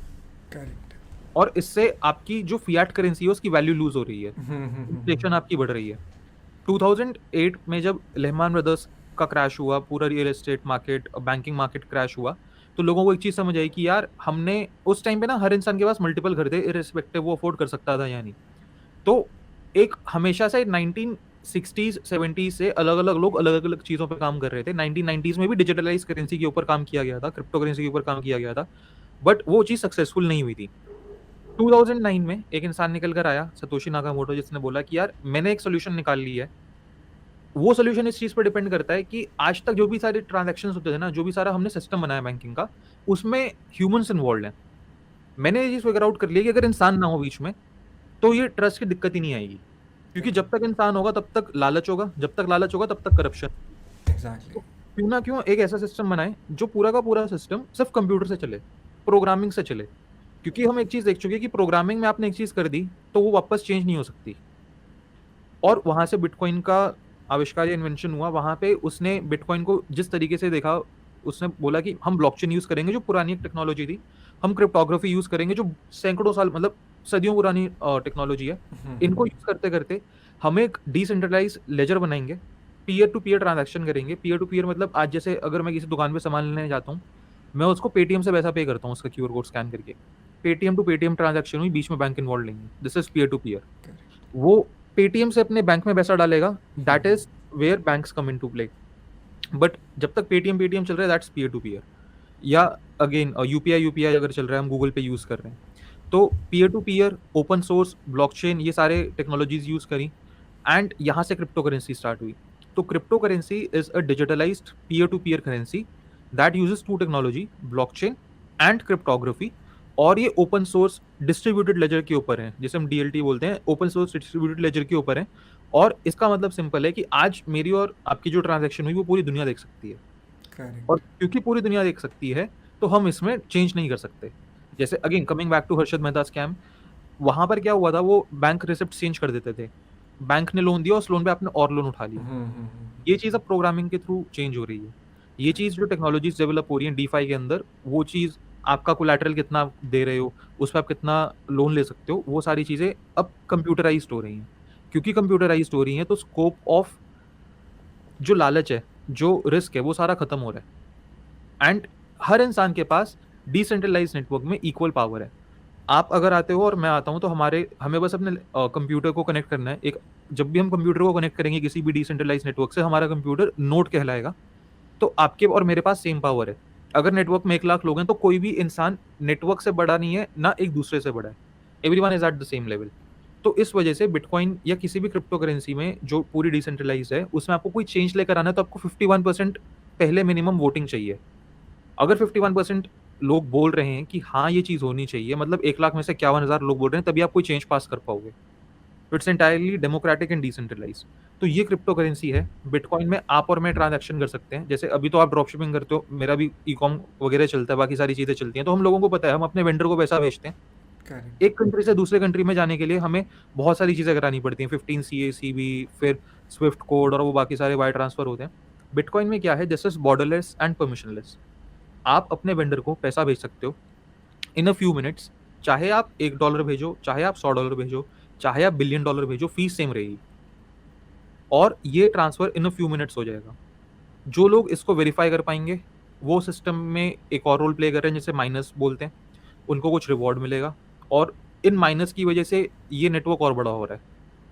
करेक्ट। और इससे आपकी जो फिएट करेंसी है उसकी वैल्यू लूज हो रही है, इन्फ्लेशन आपकी बढ़ रही है। 2008 में जब लेहमान ब्रदर्स का क्रैश हुआ, पूरा real estate market, banking market crash हुआ, तो लोगों को एक चीज समझ आई कि यार हमने उस टाइम पे ना हर इंसान के पास मल्टीपल घर थे, इररिस्पेक्टिव वो अफोर्ड कर सकता था या नहीं। तो एक हमेशा से 1960s 70s से अलग अलग लोग अलग अलग चीजों पे काम कर रहे थे। 1990s में भी डिजिटलाइज करेंसी के ऊपर काम किया गया था, क्रिप्टो करेंसी के ऊपर काम किया गया था, बट वो चीज सक्सेसफुल नहीं हुई थी। 2009 में एक इंसान निकल कर आया, सतोशी नाकामोटो, जिसने बोला कि यार मैंने एक सोल्यूशन निकाल ली है। वो सोल्यूशन इस चीज पर डिपेंड करता है कि आज तक जो भी सारे ट्रांजेक्शन होते थे ना, जो भी सारा हमने सिस्टम बनाया बैंकिंग का, उसमें ह्यूमंस इन्वॉल्व हैं। मैंने ये चीज फिगर आउट कर लिया कि अगर इंसान ना हो बीच में, तो ये ट्रस्ट की दिक्कत ही नहीं आएगी। क्योंकि जब तक इंसान होगा तब तक लालच होगा, जब तक लालच होगा तब तक करप्शन। एग्जैक्टली। तो क्यों ना क्यों एक ऐसा सिस्टम बनाए जो पूरा का पूरा सिस्टम सिर्फ कंप्यूटर से चले, प्रोग्रामिंग से चले। क्योंकि हम एक चीज देख चुके हैं कि प्रोग्रामिंग में आपने एक चीज कर दी तो वो वापस चेंज नहीं हो सकती। और वहां से बिटकॉइन का आविष्कार या इन्वेंशन हुआ। वहां पे उसने बिटकॉइन को जिस तरीके से देखा, उसने बोला कि हम ब्लॉकचेन यूज करेंगे जो पुरानी टेक्नोलॉजी थी, हम क्रिप्टोग्राफी यूज करेंगे जो सैकड़ों साल, मतलब सदियों पुरानी टेक्नोलॉजी है। इनको यूज करते करते हम एक डिसेंट्रलाइज लेजर बनाएंगे, पीयर टू पीयर ट्रांजैक्शन करेंगे। पीयर टू पीयर मतलब आज जैसे अगर मैं किसी दुकान पे सामान लेने जाता हूँ, मैं उसको पेटीएम से पैसा पे करता हूँ, उसका क्यूआर कोड स्कैन करके। पेटीएम टू पेटीएम ट्रांजैक्शन हुई, बीच में बैंक इन्वॉल्व नहीं है, this is peer to peer. वो पेटीएम से अपने बैंक में पैसा डालेगा, that is where banks come in to play. But जब तक पेटीएम पेटीएम चल रहा है, दैट्स पीयर टू पीयर। या अगेन यूपीआई यूपीआई अगर चल रहा है, हम गूगल पे यूज कर रहे हैं, तो peer to peer, open source, blockchain, ये सारे टेक्नोलॉजीज यूज करी। एंड यहाँ से क्रिप्टो करेंसी स्टार्ट हुई। तो crypto currency is a digitalized peer to peer currency that uses two technology, blockchain and cryptography. और ये ओपन सोर्स डिस्ट्रीब्यूटेड लेजर के ऊपर है, जिसे हम डीएलटी बोलते हैं, ओपन सोर्स डिस्ट्रीब्यूटेड लेजर के ऊपर है। और इसका मतलब सिंपल है कि आज मेरी और आपकी जो ट्रांजैक्शन हुई वो पूरी दुनिया देख सकती है। और क्योंकि पूरी दुनिया देख सकती है, तो हम इसमें चेंज नहीं कर सकते। जैसे again coming back to Harshad Mehta scam, वहां पर क्या हुआ था, वो बैंक रिसिप्ट चेंज कर देते थे। बैंक ने लोन दिया, उस लोन पे आपने और लोन उठा लिया। ये चीज अब प्रोग्रामिंग के थ्रू चेंज हो रही है। ये चीज जो टेक्नोलॉजीज डेवलप हो रही है डीफाई के अंदर, वो चीज आपका कोलैटरल कितना दे रहे हो, उस पर आप कितना लोन ले सकते हो, वो सारी चीजें अब कंप्यूटराइज्ड हो रही हैं। क्योंकि कंप्यूटराइज्ड हो रही हैं, तो स्कोप ऑफ जो लालच है, जो रिस्क है, वो सारा खत्म हो रहा है। एंड हर इंसान के पास डिसेंट्रलाइज नेटवर्क में इक्वल पावर है। आप अगर आते हो और मैं आता हूँ, तो हमें बस अपने कंप्यूटर को कनेक्ट करना है। एक जब भी हम कंप्यूटर को कनेक्ट करेंगे किसी भी डिसेंट्रलाइज नेटवर्क से, हमारा कंप्यूटर नोड कहलाएगा। तो आपके और मेरे पास सेम पावर है। अगर नेटवर्क में 1 लाख लोग हैं, तो कोई भी इंसान नेटवर्क से बड़ा नहीं है, ना एक दूसरे से बड़ा है। Everyone is at the same level. तो इस वजह से बिटकॉइन या किसी भी क्रिप्टो करेंसी में जो पूरी डिसेंट्रलाइज है, उसमें आपको कोई चेंज लेकर आना है, तो आपको 51% पहले मिनिमम वोटिंग चाहिए। अगर 51% लोग बोल रहे हैं कि हाँ ये चीज होनी चाहिए, मतलब 1 लाख में से 51,000 लोग बोल रहे हैं, तभी आप कोई चेंज पास कर पाओगे। It's entirely democratic and decentralize. तो ये क्रिप्टो करेंसी है। बिटकॉइन में आप और मैं ट्रांजैक्शन कर सकते हैं। जैसे अभी तो आप ड्रॉप शिपिंग करते हो, मेरा भी ई कॉम वगैरह चलता है, बाकी सारी चीजें चलती हैं, तो हम लोगों को पता है, हम अपने वेंडर को पैसा भेजते हैं। एक कंट्री से दूसरे कंट्री में जाने के लिए हमें बहुत सारी चीजें करानी पड़ती हैं, 15 CACB, फिर स्विफ्ट कोड, और वो बाकी सारे वायर ट्रांसफर होते हैं। बिटकॉइन में क्या है, this is borderless and permissionless. आप अपने वेंडर को पैसा भेज सकते हो इन अ फ्यू मिनट्स। चाहे आप $1 भेजो, चाहे आप $100 भेजो, चाहे आप $1 बिलियन भेजो, फीस सेम रहेगी। और ये transfer in a few minutes हो जाएगा। जो लोग इसको वेरीफाई कर पाएंगे वो सिस्टम में एक और रोल प्ले कर रहे हैं जिसे माइनस बोलते हैं, उनको कुछ रिवॉर्ड मिलेगा। और इन माइनस की वजह से ये नेटवर्क और बड़ा हो रहा है,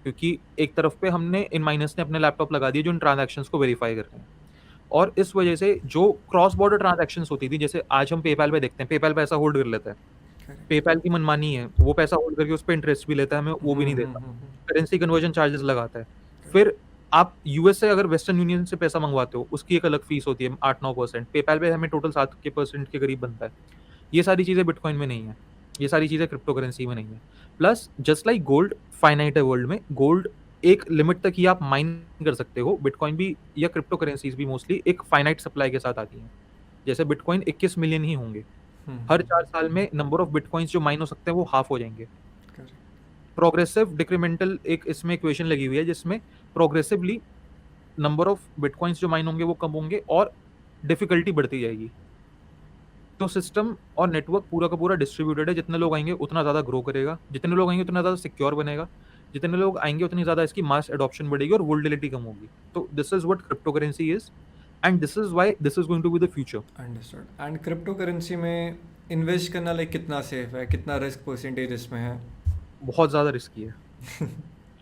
क्योंकि एक तरफ पे हमने इन माइनस ने अपने लैपटॉप लगा दिए जो इन ट्रांजैक्शंस को वेरीफाई कर रहे हैं। और इस वजह से जो क्रॉस बॉर्डर ट्रांजैक्शंस होती थी, जैसे आज हम पेपैल पे देखते हैं, पेपैल पैसा होल्ड कर लेता है, करेक्ट। पेपैल की मनमानी है, वो पैसा होल्ड करके उस पे इंटरेस्ट भी लेता है, हमें वो भी नहीं देता, करेंसी कन्वर्जन चार्जेस लगाता है। फिर आप यूएस से अगर वेस्टर्न यूनियन से पैसा मंगवाते हो उसकी एक अलग फीस होती है 8-9%, पेपैल पे हमें टोटल 7% के करीब बनता है। ये सारी चीज़ें बिटकॉइन में नहीं है, ये सारी चीज़ें क्रिप्टो करेंसी में नहीं है। Plus just like gold finite है वर्ल्ड में, गोल्ड एक लिमिट तक ही आप माइन कर सकते हो, बिटकॉइन भी या क्रिप्टो करेंसीज भी मोस्टली एक फाइनाइट सप्लाई के साथ आती हैं। जैसे बिटकॉइन 21 मिलियन ही होंगे, हर 4 साल में नंबर ऑफ बिटकॉइंस जो माइन हो सकते हैं वो हाफ हो जाएंगे। प्रोग्रेसिव डिक्रीमेंटल एक इसमें इक्वेशन लगी हुई है जिसमें प्रोग्रेसिवली नंबर ऑफ बिटकॉइंस जो माइन होंगे वो कम होंगे और डिफिकल्टी बढ़ती जाएगी। तो सिस्टम और नेटवर्क पूरा का पूरा डिस्ट्रीब्यूटेड है, जितने लोग आएंगे उतना ज़्यादा ग्रो करेगा, जितने लोग आएंगे उतना ज़्यादा सिक्योर बनेगा, जितने लोग आएंगे उतनी ज़्यादा इसकी मास एडॉप्शन बढ़ेगी और वोल्टिलिटी कम होगी। तो this is what crypto currency is and this is why this is going to be the future. Understood. And crypto currency में इन्वेस्ट करना लाइक कितना सेफ है, कितना रिस्क परसेंटेज इसमें है? बहुत ज़्यादा रिस्की है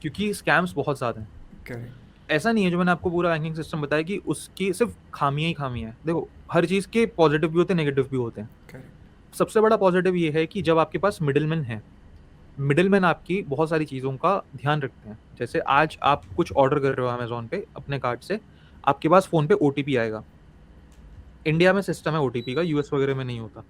क्योंकि स्कैम्स बहुत ज़्यादा हैं। करेक्ट। ऐसा नहीं है जो मैंने आपको पूरा बैंकिंग सिस्टम बताया कि उसकी सिर्फ खामियां ही खामियां हैं। देखो, हर चीज़ के पॉजिटिव भी होते हैं, नेगेटिव भी होते हैं। करेक्ट। सबसे बड़ा पॉजिटिव ये है कि जब आपके पास मिडिलमैन है, मिडिलमैन आपकी बहुत सारी चीज़ों का ध्यान रखते हैं। जैसे आज आप कुछ ऑर्डर कर रहे हो अमेज़न पे अपने कार्ड से, आपके पास फ़ोन पे ओटीपी आएगा। इंडिया में सिस्टम है ओटीपी का, यूएस वगैरह में नहीं होता।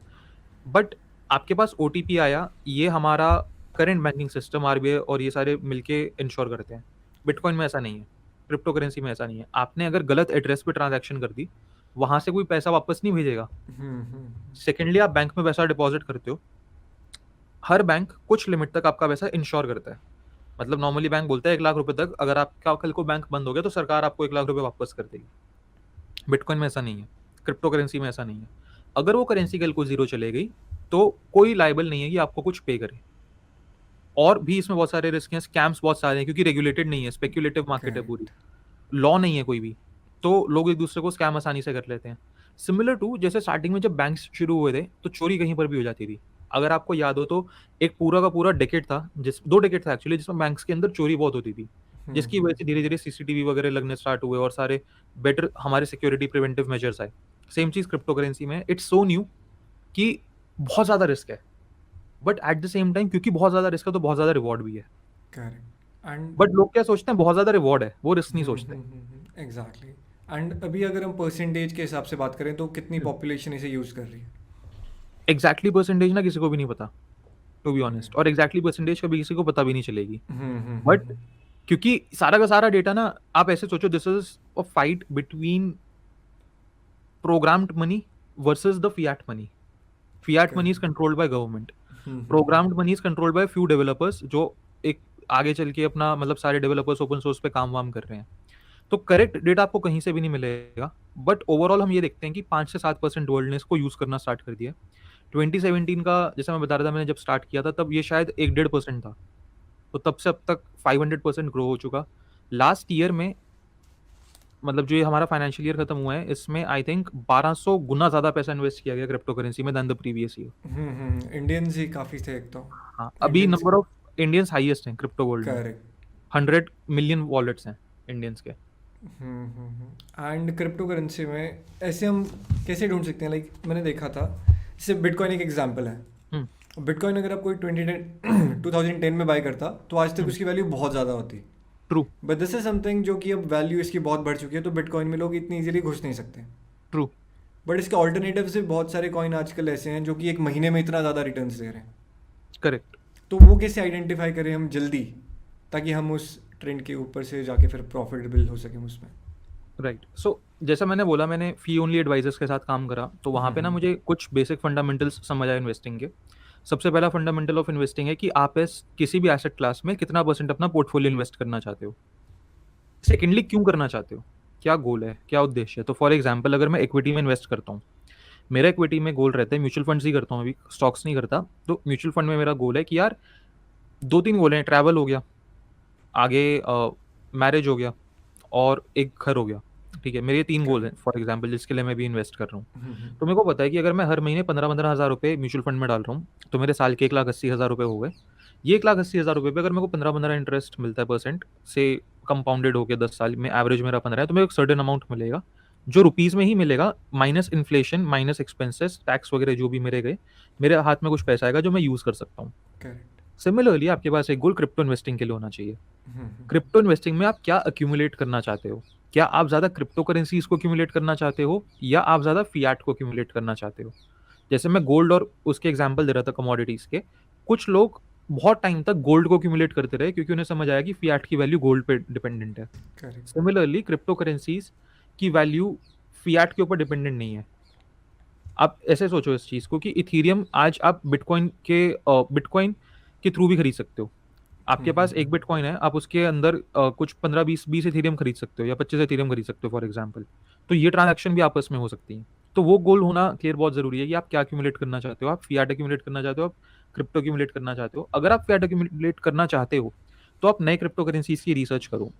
बट आपके पास ओटीपी आया, ये हमारा करंट बैंकिंग सिस्टम आरबीआई और ये सारे मिलके इंश्योर करते हैं। बिटकॉइन में ऐसा नहीं है, क्रिप्टो करेंसी में ऐसा नहीं है। आपने अगर गलत एड्रेस पे ट्रांजैक्शन कर दी, वहाँ से कोई पैसा वापस नहीं भेजेगा। सेकेंडली, आप बैंक में पैसा डिपॉजिट करते हो, हर बैंक कुछ लिमिट तक आपका पैसा इंश्योर करता है। मतलब नॉर्मली बैंक बोलता है 1 लाख रुपए तक, अगर आपका कल को बैंक बंद हो गया तो सरकार आपको 1 लाख रुपए वापस कर देगी। बिटकॉइन में ऐसा नहीं है, क्रिप्टो करेंसी में ऐसा नहीं है। अगर वो करेंसी कल को जीरो चले गई तो कोई लायबल नहीं है कि आपको कुछ पे करे। और भी इसमें बहुत सारे रिस्क हैं, स्कैम्स बहुत सारे हैं क्योंकि रेगुलेटेड नहीं है, स्पेक्युलेटिव मार्केट है पूरी, लॉ नहीं है कोई भी, तो लोग एक दूसरे को स्कैम आसानी से कर लेते हैं। सिमिलर टू जैसे स्टार्टिंग में जब बैंक्स शुरू हुए थे तो चोरी कहीं पर भी हो जाती थी। अगर आपको याद हो तो एक पूरा का पूरा डेकेड था, 2 डेकेड था एक्चुअली, जिसमें बैंक्स के अंदर चोरी बहुत होती थी, जिसकी वजह से धीरे धीरे सीसीटीवी वगैरह लगने स्टार्ट हुए और सारे बेटर हमारे सिक्योरिटी प्रिवेंटिव मेजर्स आए। सेम चीज क्रिप्टो करेंसी में, इट्स सो न्यू कि बहुत ज्यादा रिस्क है, but at the same time क्योंकि बहुत ज्यादा रिस्क है तो बहुत ज्यादा रिवॉर्ड भी है। करेक्ट। एंड बट लोग क्या सोचते हैं, बहुत ज्यादा रिवॉर्ड है, वो रिस्क नहीं सोचते। एग्जैक्टली। एंड अभी अगर हम परसेंटेज के हिसाब से बात करें तो कितनी पॉपुलेशन इसे यूज़ कर रही है? एग्जैक्टली परसेंटेज ना किसी को भी नहीं पता, टू बी ऑनेस्ट, और एग्जैक्टली परसेंटेज कभी किसी को पता भी नहीं चलेगी। बट क्योंकि सारा का सारा डेटा ना, आप ऐसे सोचो, this is a fight between programmed money versus the Fiat money. Fiat money is controlled by government, programmed money is controlled by few developers जो एक आगे चल के अपना मतलब सारे डेवलपर्स ओपन सोर्स पे काम वाम कर रहे हैं। तो करेक्ट डेटा आपको कहीं से भी नहीं मिलेगा, बट ओवरऑल हम ये देखते हैं कि 5 से 7% वर्ल्ड ने इसको यूज करना स्टार्ट कर दिया। 2017 का जैसा मैं बता रहा था, मैंने जब स्टार्ट किया था तब ये शायद 1-1.5% था, तो तब से अब तक 500% ग्रो हो चुका। लास्ट ईयर में, मतलब जो ये हमारा फाइनेंशियल ईयर खत्म हुआ है, इसमें आई थिंक 1200 गुना ज्यादा पैसा इन्वेस्ट किया गया क्रिप्टो करेंसी में than the previous year. Indians ही काफ़ी थे एक तो। हाँ, अभी नंबर ऑफ इंडियंस हाईएस्ट हैं क्रिप्टो वर्ल्ड में, करेक्ट। 100 मिलियन वॉलेट्स हैं इंडियंस के। एंड क्रिप्टो करेंसी में ऐसे हम कैसे ढूंढ सकते हैं? लाइक मैंने देखा था, जैसे बिटकॉइन एक एग्जांपल है। बिटकॉइन अगर आप कोई 2010 में बाय करता तो आज तक उसकी वैल्यू बहुत ज़्यादा होती। True. But this is something जो कि अब वैल्यू इसकी बहुत बढ़ चुकी है, तो बिटकॉइन में लोग इतनी इजीली घुस नहीं सकते। ट्रू। बट इसके ऑल्टरनेटिव से बहुत सारे कॉइन आजकल ऐसे हैं जो कि एक महीने में इतना ज़्यादा रिटर्न्स दे रहे हैं। करेक्ट। तो वो कैसे आइडेंटिफाई करें हम जल्दी, ताकि हम उस ट्रेंड के ऊपर से जाके फिर प्रॉफिटेबल हो सकें उसमें? राइट। सो जैसा मैंने बोला, मैंने फी ओनली एडवाइजर्स के साथ काम करा, तो वहाँ पे ना मुझे कुछ बेसिक फंडामेंटल्स समझ आए इन्वेस्टिंग के। सबसे पहला फंडामेंटल ऑफ इन्वेस्टिंग है कि आप इस किसी भी एसेट क्लास में कितना परसेंट अपना पोर्टफोलियो इन्वेस्ट करना चाहते हो। सेकेंडली, क्यों करना चाहते हो, क्या गोल है, क्या उद्देश्य है। तो फॉर एग्जाम्पल, अगर मैं इक्विटी में इन्वेस्ट करता हूँ, मेरा इक्विटी में गोल रहता है, म्यूचुअल फंड्स ही करता हूँ अभी, स्टॉक्स नहीं करता, तो म्यूचुअल फंड में मेरा गोल है कि यार 2-3 गोल हैं, ट्रैवल हो गया, आगे मैरिज हो गया, और एक घर हो गया, ठीक है? मेरे ये 3 गोल हैं करेक्ट। फॉर एग्ज़ाम्पल, जिसके लिए मैं भी इन्वेस्ट कर रहा हूँ। तो मेरे को पता है कि अगर मैं हर महीने 15-15 हज़ार रुपए म्यूचुअल फंड में डाल रहा हूँ, तो मेरे साल के 1,80,000 रुपए हो गए। ये 1,80,000 रुपए पे अगर मेरे को 15-15 इंटरेस्ट मिलता है परसेंट से, कंपाउंडेड होके 10 साल में एवरेज मेरा 15 है, तो मेरे को एक सर्टेन अमाउंट मिलेगा, जो रुपीज़ में ही मिलेगा, minus inflation, minus expenses, tax वगैरह जो भी मेरे गए, मेरे हाथ में कुछ पैसा आएगा जो मैं यूज़ कर सकता हूँ। करेक्ट। सिमिलरली आपके पास एक गोल क्रिप्टो इन्वेस्टिंग के लिए होना चाहिए। क्रिप्टो इन्वेस्टिंग में आप क्या अक्यूमुलेट करना चाहते हो? क्या आप ज़्यादा क्रिप्टो करेंसीज़ को अक्यूमुलेट करना चाहते हो, या आप ज़्यादा फिएट को अक्यूमुलेट करना चाहते हो? जैसे मैं गोल्ड और उसके एग्ज़ाम्पल दे रहा था कमोडिटीज़ के। कुछ लोग बहुत टाइम तक गोल्ड को अक्यूमुलेट करते रहे क्योंकि उन्हें समझ आया कि फिएट की वैल्यू गोल्ड पे डिपेंडेंट है। करेक्ट। सिमिलरली क्रिप्टो करेंसीज़ की वैल्यू फिएट के ऊपर डिपेंडेंट नहीं है। आप ऐसे सोचो इस चीज़ को कि इथेरियम आज आप बिटकॉइन के थ्रू भी खरीद सकते हो। आपके पास एक बिटकॉइन है, आप उसके अंदर कुछ 15-20 इथेरियम खरीद सकते हो या 25 इथेरियम खरीद सकते हो फॉर एग्जांपल। तो ये ट्रांजैक्शन भी आपस में हो सकती हैं। तो वो गोल होना क्लियर बहुत ज़रूरी है कि आप क्या एक्यूमुलेट करना चाहते हो। आप फिएट एक्यूमुलेट करना चाहते हो, आप क्रिप्टो एक्यूमुलेट करना चाहते हो। अगर आप फिएट एक्यूमुलेट करना चाहते हो, तो आप नए क्रिप्टो करेंसीज़ की रिसर्च करो।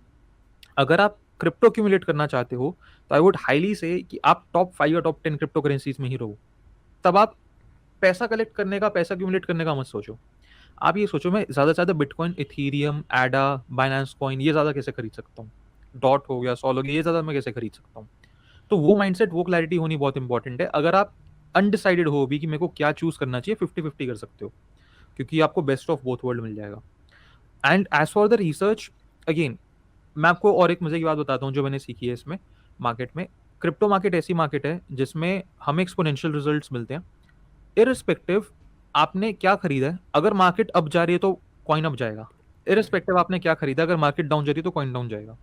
अगर आप क्रिप्टो एक्यूमुलेट करना चाहते हो, तो आई वुड हाइली से कि आप टॉप 5 या टॉप 10 क्रिप्टो करेंसीज़ में ही रहो। तब आप पैसा कलेक्ट करने का, पैसा एक्यूमुलेट करने का मत सोचो। आप ये सोचो, मैं ज़्यादा से ज़्यादा बिटकॉइन, इथेरियम, एडा, बाइनेंस कॉइन ये ज़्यादा कैसे खरीद सकता हूँ? डॉट हो गया, सॉल हो गया, ये ज़्यादा मैं कैसे खरीद सकता हूँ? तो वो माइंडसेट, वो क्लैरिटी होनी बहुत इंपॉर्टेंट है। अगर आप अनडिसाइडेड हो अभी कि मेरे को क्या चूज़ करना चाहिए, 50-50 कर सकते हो, क्योंकि आपको बेस्ट ऑफ बोथ वर्ल्ड मिल जाएगा। And as for the research, again मैं आपको और एक मज़े की बात बताता हूँ जो मैंने सीखी है इसमें मार्केट में। क्रिप्टो मार्केट ऐसी मार्केट है जिसमें हमें एक्सपोनेंशियल रिजल्ट्स मिलते हैं। इर्रिस्पेक्टिव आपने क्या खरीदा है, अगर मार्केट अप जा रही है तो कॉइन अप जाएगा। इर्रिस्पेक्टिव आपने क्या खरीदा, अगर मार्केट डाउन जा रही है तो कॉइन डाउन जाएगा।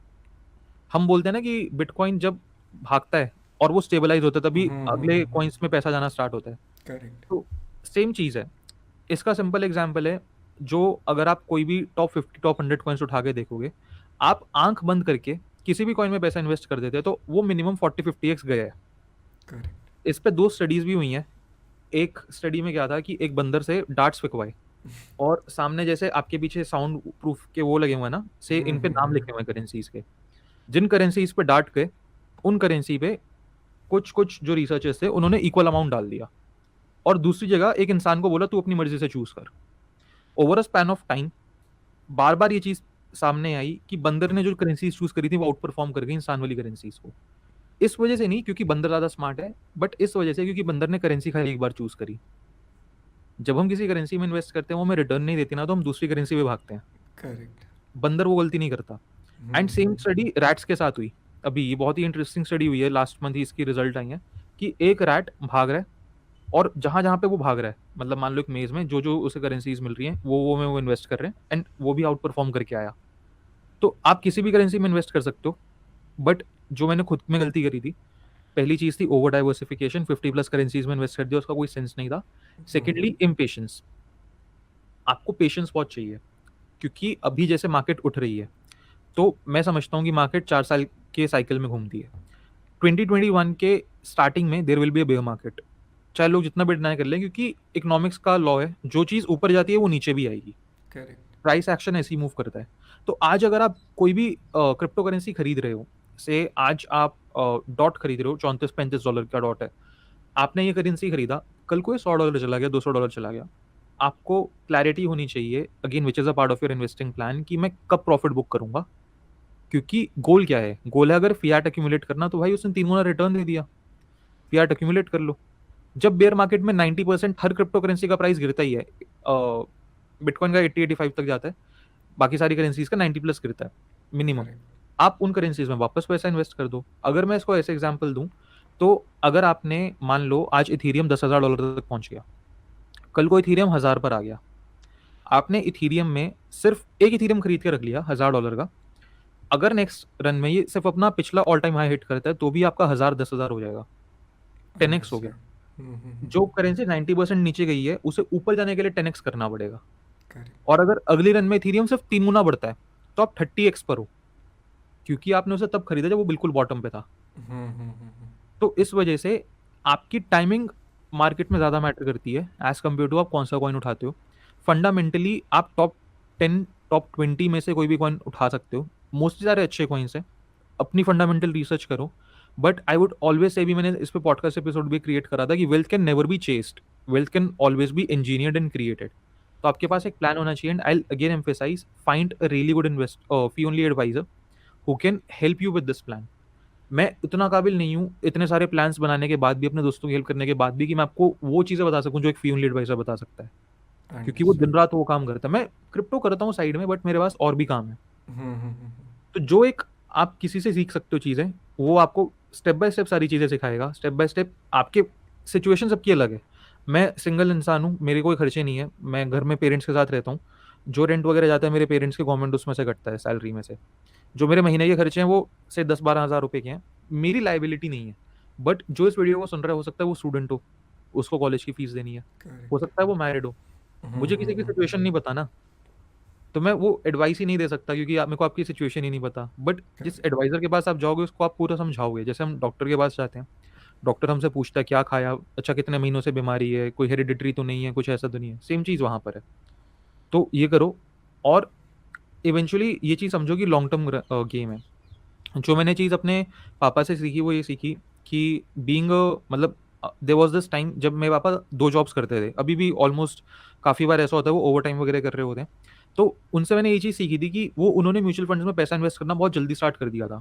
हम बोलते हैं ना कि बिटकॉइन जब भागता है और वो स्टेबलाइज होता है, तभी अगले कॉइन्स में पैसा जाना स्टार्ट होता है। करेक्ट। तो सेम चीज़ है। इसका सिंपल एग्जांपल है, जो अगर आप कोई भी टॉप 50 टॉप 100 कॉइन्स उठा के देखोगे, आप आंख बंद करके किसी भी कॉइन में पैसा इन्वेस्ट कर देते हैं तो वो मिनिमम 40-50x गया है। करेक्ट। इस पे 2 स्टडीज भी हुई हैं। एक स्टडी में क्या था कि एक बंदर से डार्ट्स फेंकवाए, और सामने जैसे आपके पीछे साउंड प्रूफ के वो लगे हुए हैं ना, से इन पे नाम लिखे हुए हैं करेंसीज के। जिन करेंसीज पे डार्ट गए, उन करेंसी पे कुछ कुछ जो रिसर्चर्स थे उन्होंने इक्वल अमाउंट डाल दिया, और दूसरी जगह एक इंसान को बोला तू अपनी मर्जी से चूज कर। Over a span of time बार बार ये चीज सामने आई कि बंदर ने जो करेंसीज चूज करी थी वो आउट परफॉर्म कर गई इंसान वाली करेंसीज को। इस वजह से नहीं क्योंकि बंदर ज्यादा स्मार्ट है, बट इस वजह से क्योंकि बंदर ने करेंसी खाली एक बार चूज करी। जब हम किसी करेंसी में इन्वेस्ट करते हैं वो हमें रिटर्न नहीं देती ना, तो हम दूसरी करेंसी पे भागते हैं। करेक्ट। बंदर वो गलती नहीं करता। एंड सेम स्टडी रैट्स के साथ हुई। अभी ये बहुत ही इंटरेस्टिंग स्टडी हुई है, लास्ट मंथ ही इसकी रिजल्ट आई है कि एक रैट भाग रहा है, और जहां जहां पे वो भाग रहा है, मतलब मान लो एक मेज में जो जो उसे करेंसीज मिल रही हैं वो में वो इन्वेस्ट कर रहे हैं, एंड वो भी आउट परफॉर्म करके आया। तो आप किसी भी करेंसी में इन्वेस्ट कर सकते हो, बट जो मैंने खुद में गलती करी थी, पहली चीज थी ओवर डाइवर्सिफिकेशन, 50 प्लस करेंसीज में इन्वेस्ट कर दिया, उसका कोई सेंस नहीं था। सेकेंडली इम्पेशंस, आपको पेशेंस बहुत चाहिए, क्योंकि अभी जैसे मार्केट उठ रही है, तो मैं समझता हूँ कि मार्केट 4 साल के साइकिल में घूमती है। 2021 के स्टार्टिंग में there will be a bear market, चाहे लोग जितना भी डिनाई कर लें, क्योंकि इकोनॉमिक्स का लॉ है, जो चीज़ ऊपर जाती है वो नीचे भी आएगी। करेक्ट। प्राइस एक्शन ऐसे ही मूव करता है। तो आज अगर आप कोई भी क्रिप्टो करेंसी खरीद रहे हो, से आज आप डॉट खरीद रहे हो, $34-35 का डॉट है, आपने ये करेंसी खरीदा, कल को ये $100 चला गया, $200 चला गया, आपको क्लैरिटी होनी चाहिए, again which is a part of your investing plan, कि मैं कब प्रॉफिट बुक करूंगा। क्योंकि गोल क्या है, गोल है अगर फियाट एक्यूमुलेट करना, तो भाई उसने 3 गुना रिटर्न दे दिया, फियाट एक्यूमुलेट कर लो। जब बेयर मार्केट में 90% हर क्रिप्टो करेंसी का प्राइस गिरता ही है, बिटकॉइन का 80-85 तक जाता है, बाकी सारी करेंसीज का 90 प्लस गिरता है मिनिमम। आप उन करेंसीज में वापस पैसा इन्वेस्ट कर दो। अगर मैं इसको ऐसे एग्जांपल दूं, तो अगर आपने मान लो आज इथेरियम $10,000 तक पहुंच गया, कल को इथेरियम 1000 पर आ गया, आपने इथेरियम में सिर्फ एक इथेरियम खरीद के रख लिया $1000 का, अगर नेक्स्ट रन में ये सिर्फ अपना पिछला ऑल टाइम हाई हिट करता है, तो भी आपका 1000 हो जाएगा, 10x हो गया। जो करेंसी 90% नीचे गई है, उसे ऊपर जाने के लिए 10x करना पड़ेगा। और अगर अगली रन में इथेरियम सिर्फ 3 गुना बढ़ता है, तो आप 30x पर हो, क्योंकि आपने उसे तब खरीदा जब वो बिल्कुल बॉटम पे था। तो इस वजह से आपकी टाइमिंग मार्केट में ज़्यादा मैटर करती है एज कम्पेयर टू आप कौन सा कॉइन उठाते हो। फंडामेंटली आप टॉप 10 टॉप 20 में से कोई भी कॉइन उठा सकते हो, मोस्टली सारे अच्छे कॉइन्स हैं, अपनी फंडामेंटल रिसर्च करो। But I would always say, भी मैंने इस पे पॉडकास्ट एपिसोड भी क्रिएट करा था कि wealth can never be chased, wealth can always be engineered and created. तो आपके पास एक प्लान होना चाहिए, and I again emphasize, find a really good invest fee only advisor who can help you with this plan. मैं उतना काबिल नहीं हूँ इतने सारे प्लान्स बनाने के बाद भी, अपने दोस्तों की हेल्प करने के बाद भी, कि मैं आपको वो चीज़ें बता सकूं जो एक फी ओनली एडवाइजर बता सकता है, क्योंकि वो दिन अंडरस्टूड। रात वो काम करता है। मैं क्रिप्टो करता हूँ साइड में, बट मेरे पास और भी काम है। हम्म। तो जो एक आप किसी से सीख सकते हो चीज़ें, वो आपको स्टेप बाय स्टेप सारी चीज़ें सिखाएगा, स्टेप बाय स्टेप। आपके सिचुएशन सबकी अलग है। मैं सिंगल इंसान हूँ, मेरे कोई खर्चे नहीं है, मैं घर में पेरेंट्स के साथ रहता हूँ। जो रेंट वगैरह जाता है मेरे पेरेंट्स के, गवर्नमेंट उसमें से कटता है सैलरी में से। जो मेरे महीने के खर्चे हैं वो से 10-12 हज़ार रुपए के हैं, मेरी लाइबिलिटी नहीं है। बट जो इस वीडियो को सुन रहा है, हो सकता है वो स्टूडेंट हो, उसको कॉलेज की फीस देनी है, हो करेक्ट। सकता है वो मैरिड हो, मुझे किसी की सिचुएशन नहीं पता ना, तो मैं वो एडवाइस ही नहीं दे सकता, क्योंकि मेरे को आपकी सिचुएशन ही नहीं पता। बट जिस करेक्ट। एडवाइजर के पास आप जाओगे, उसको आप पूरा समझाओगे। जैसे हम डॉक्टर के पास जाते हैं, डॉक्टर हमसे पूछता है क्या खाया, अच्छा कितने महीनों से बीमारी है, कोई हेरिडिटरी तो नहीं है, कुछ ऐसा तो नहीं है, सेम चीज़ वहाँ पर है। तो ये करो, और इवेंचुअली ये चीज़ समझो कि लॉन्ग टर्म गेम है। जो मैंने चीज़ अपने पापा से सीखी, वो ये सीखी कि बीइंग मतलब देयर वाज दिस टाइम जब मेरे पापा 2 जॉब्स करते थे, अभी भी ऑलमोस्ट काफ़ी बार ऐसा होता है वो ओवरटाइम वगैरह कर रहे होते हैं। तो उनसे मैंने ये चीज़ सीखी थी कि वो उन्होंने म्यूचुअल फंड्स में पैसा इन्वेस्ट करना बहुत जल्दी स्टार्ट कर दिया था।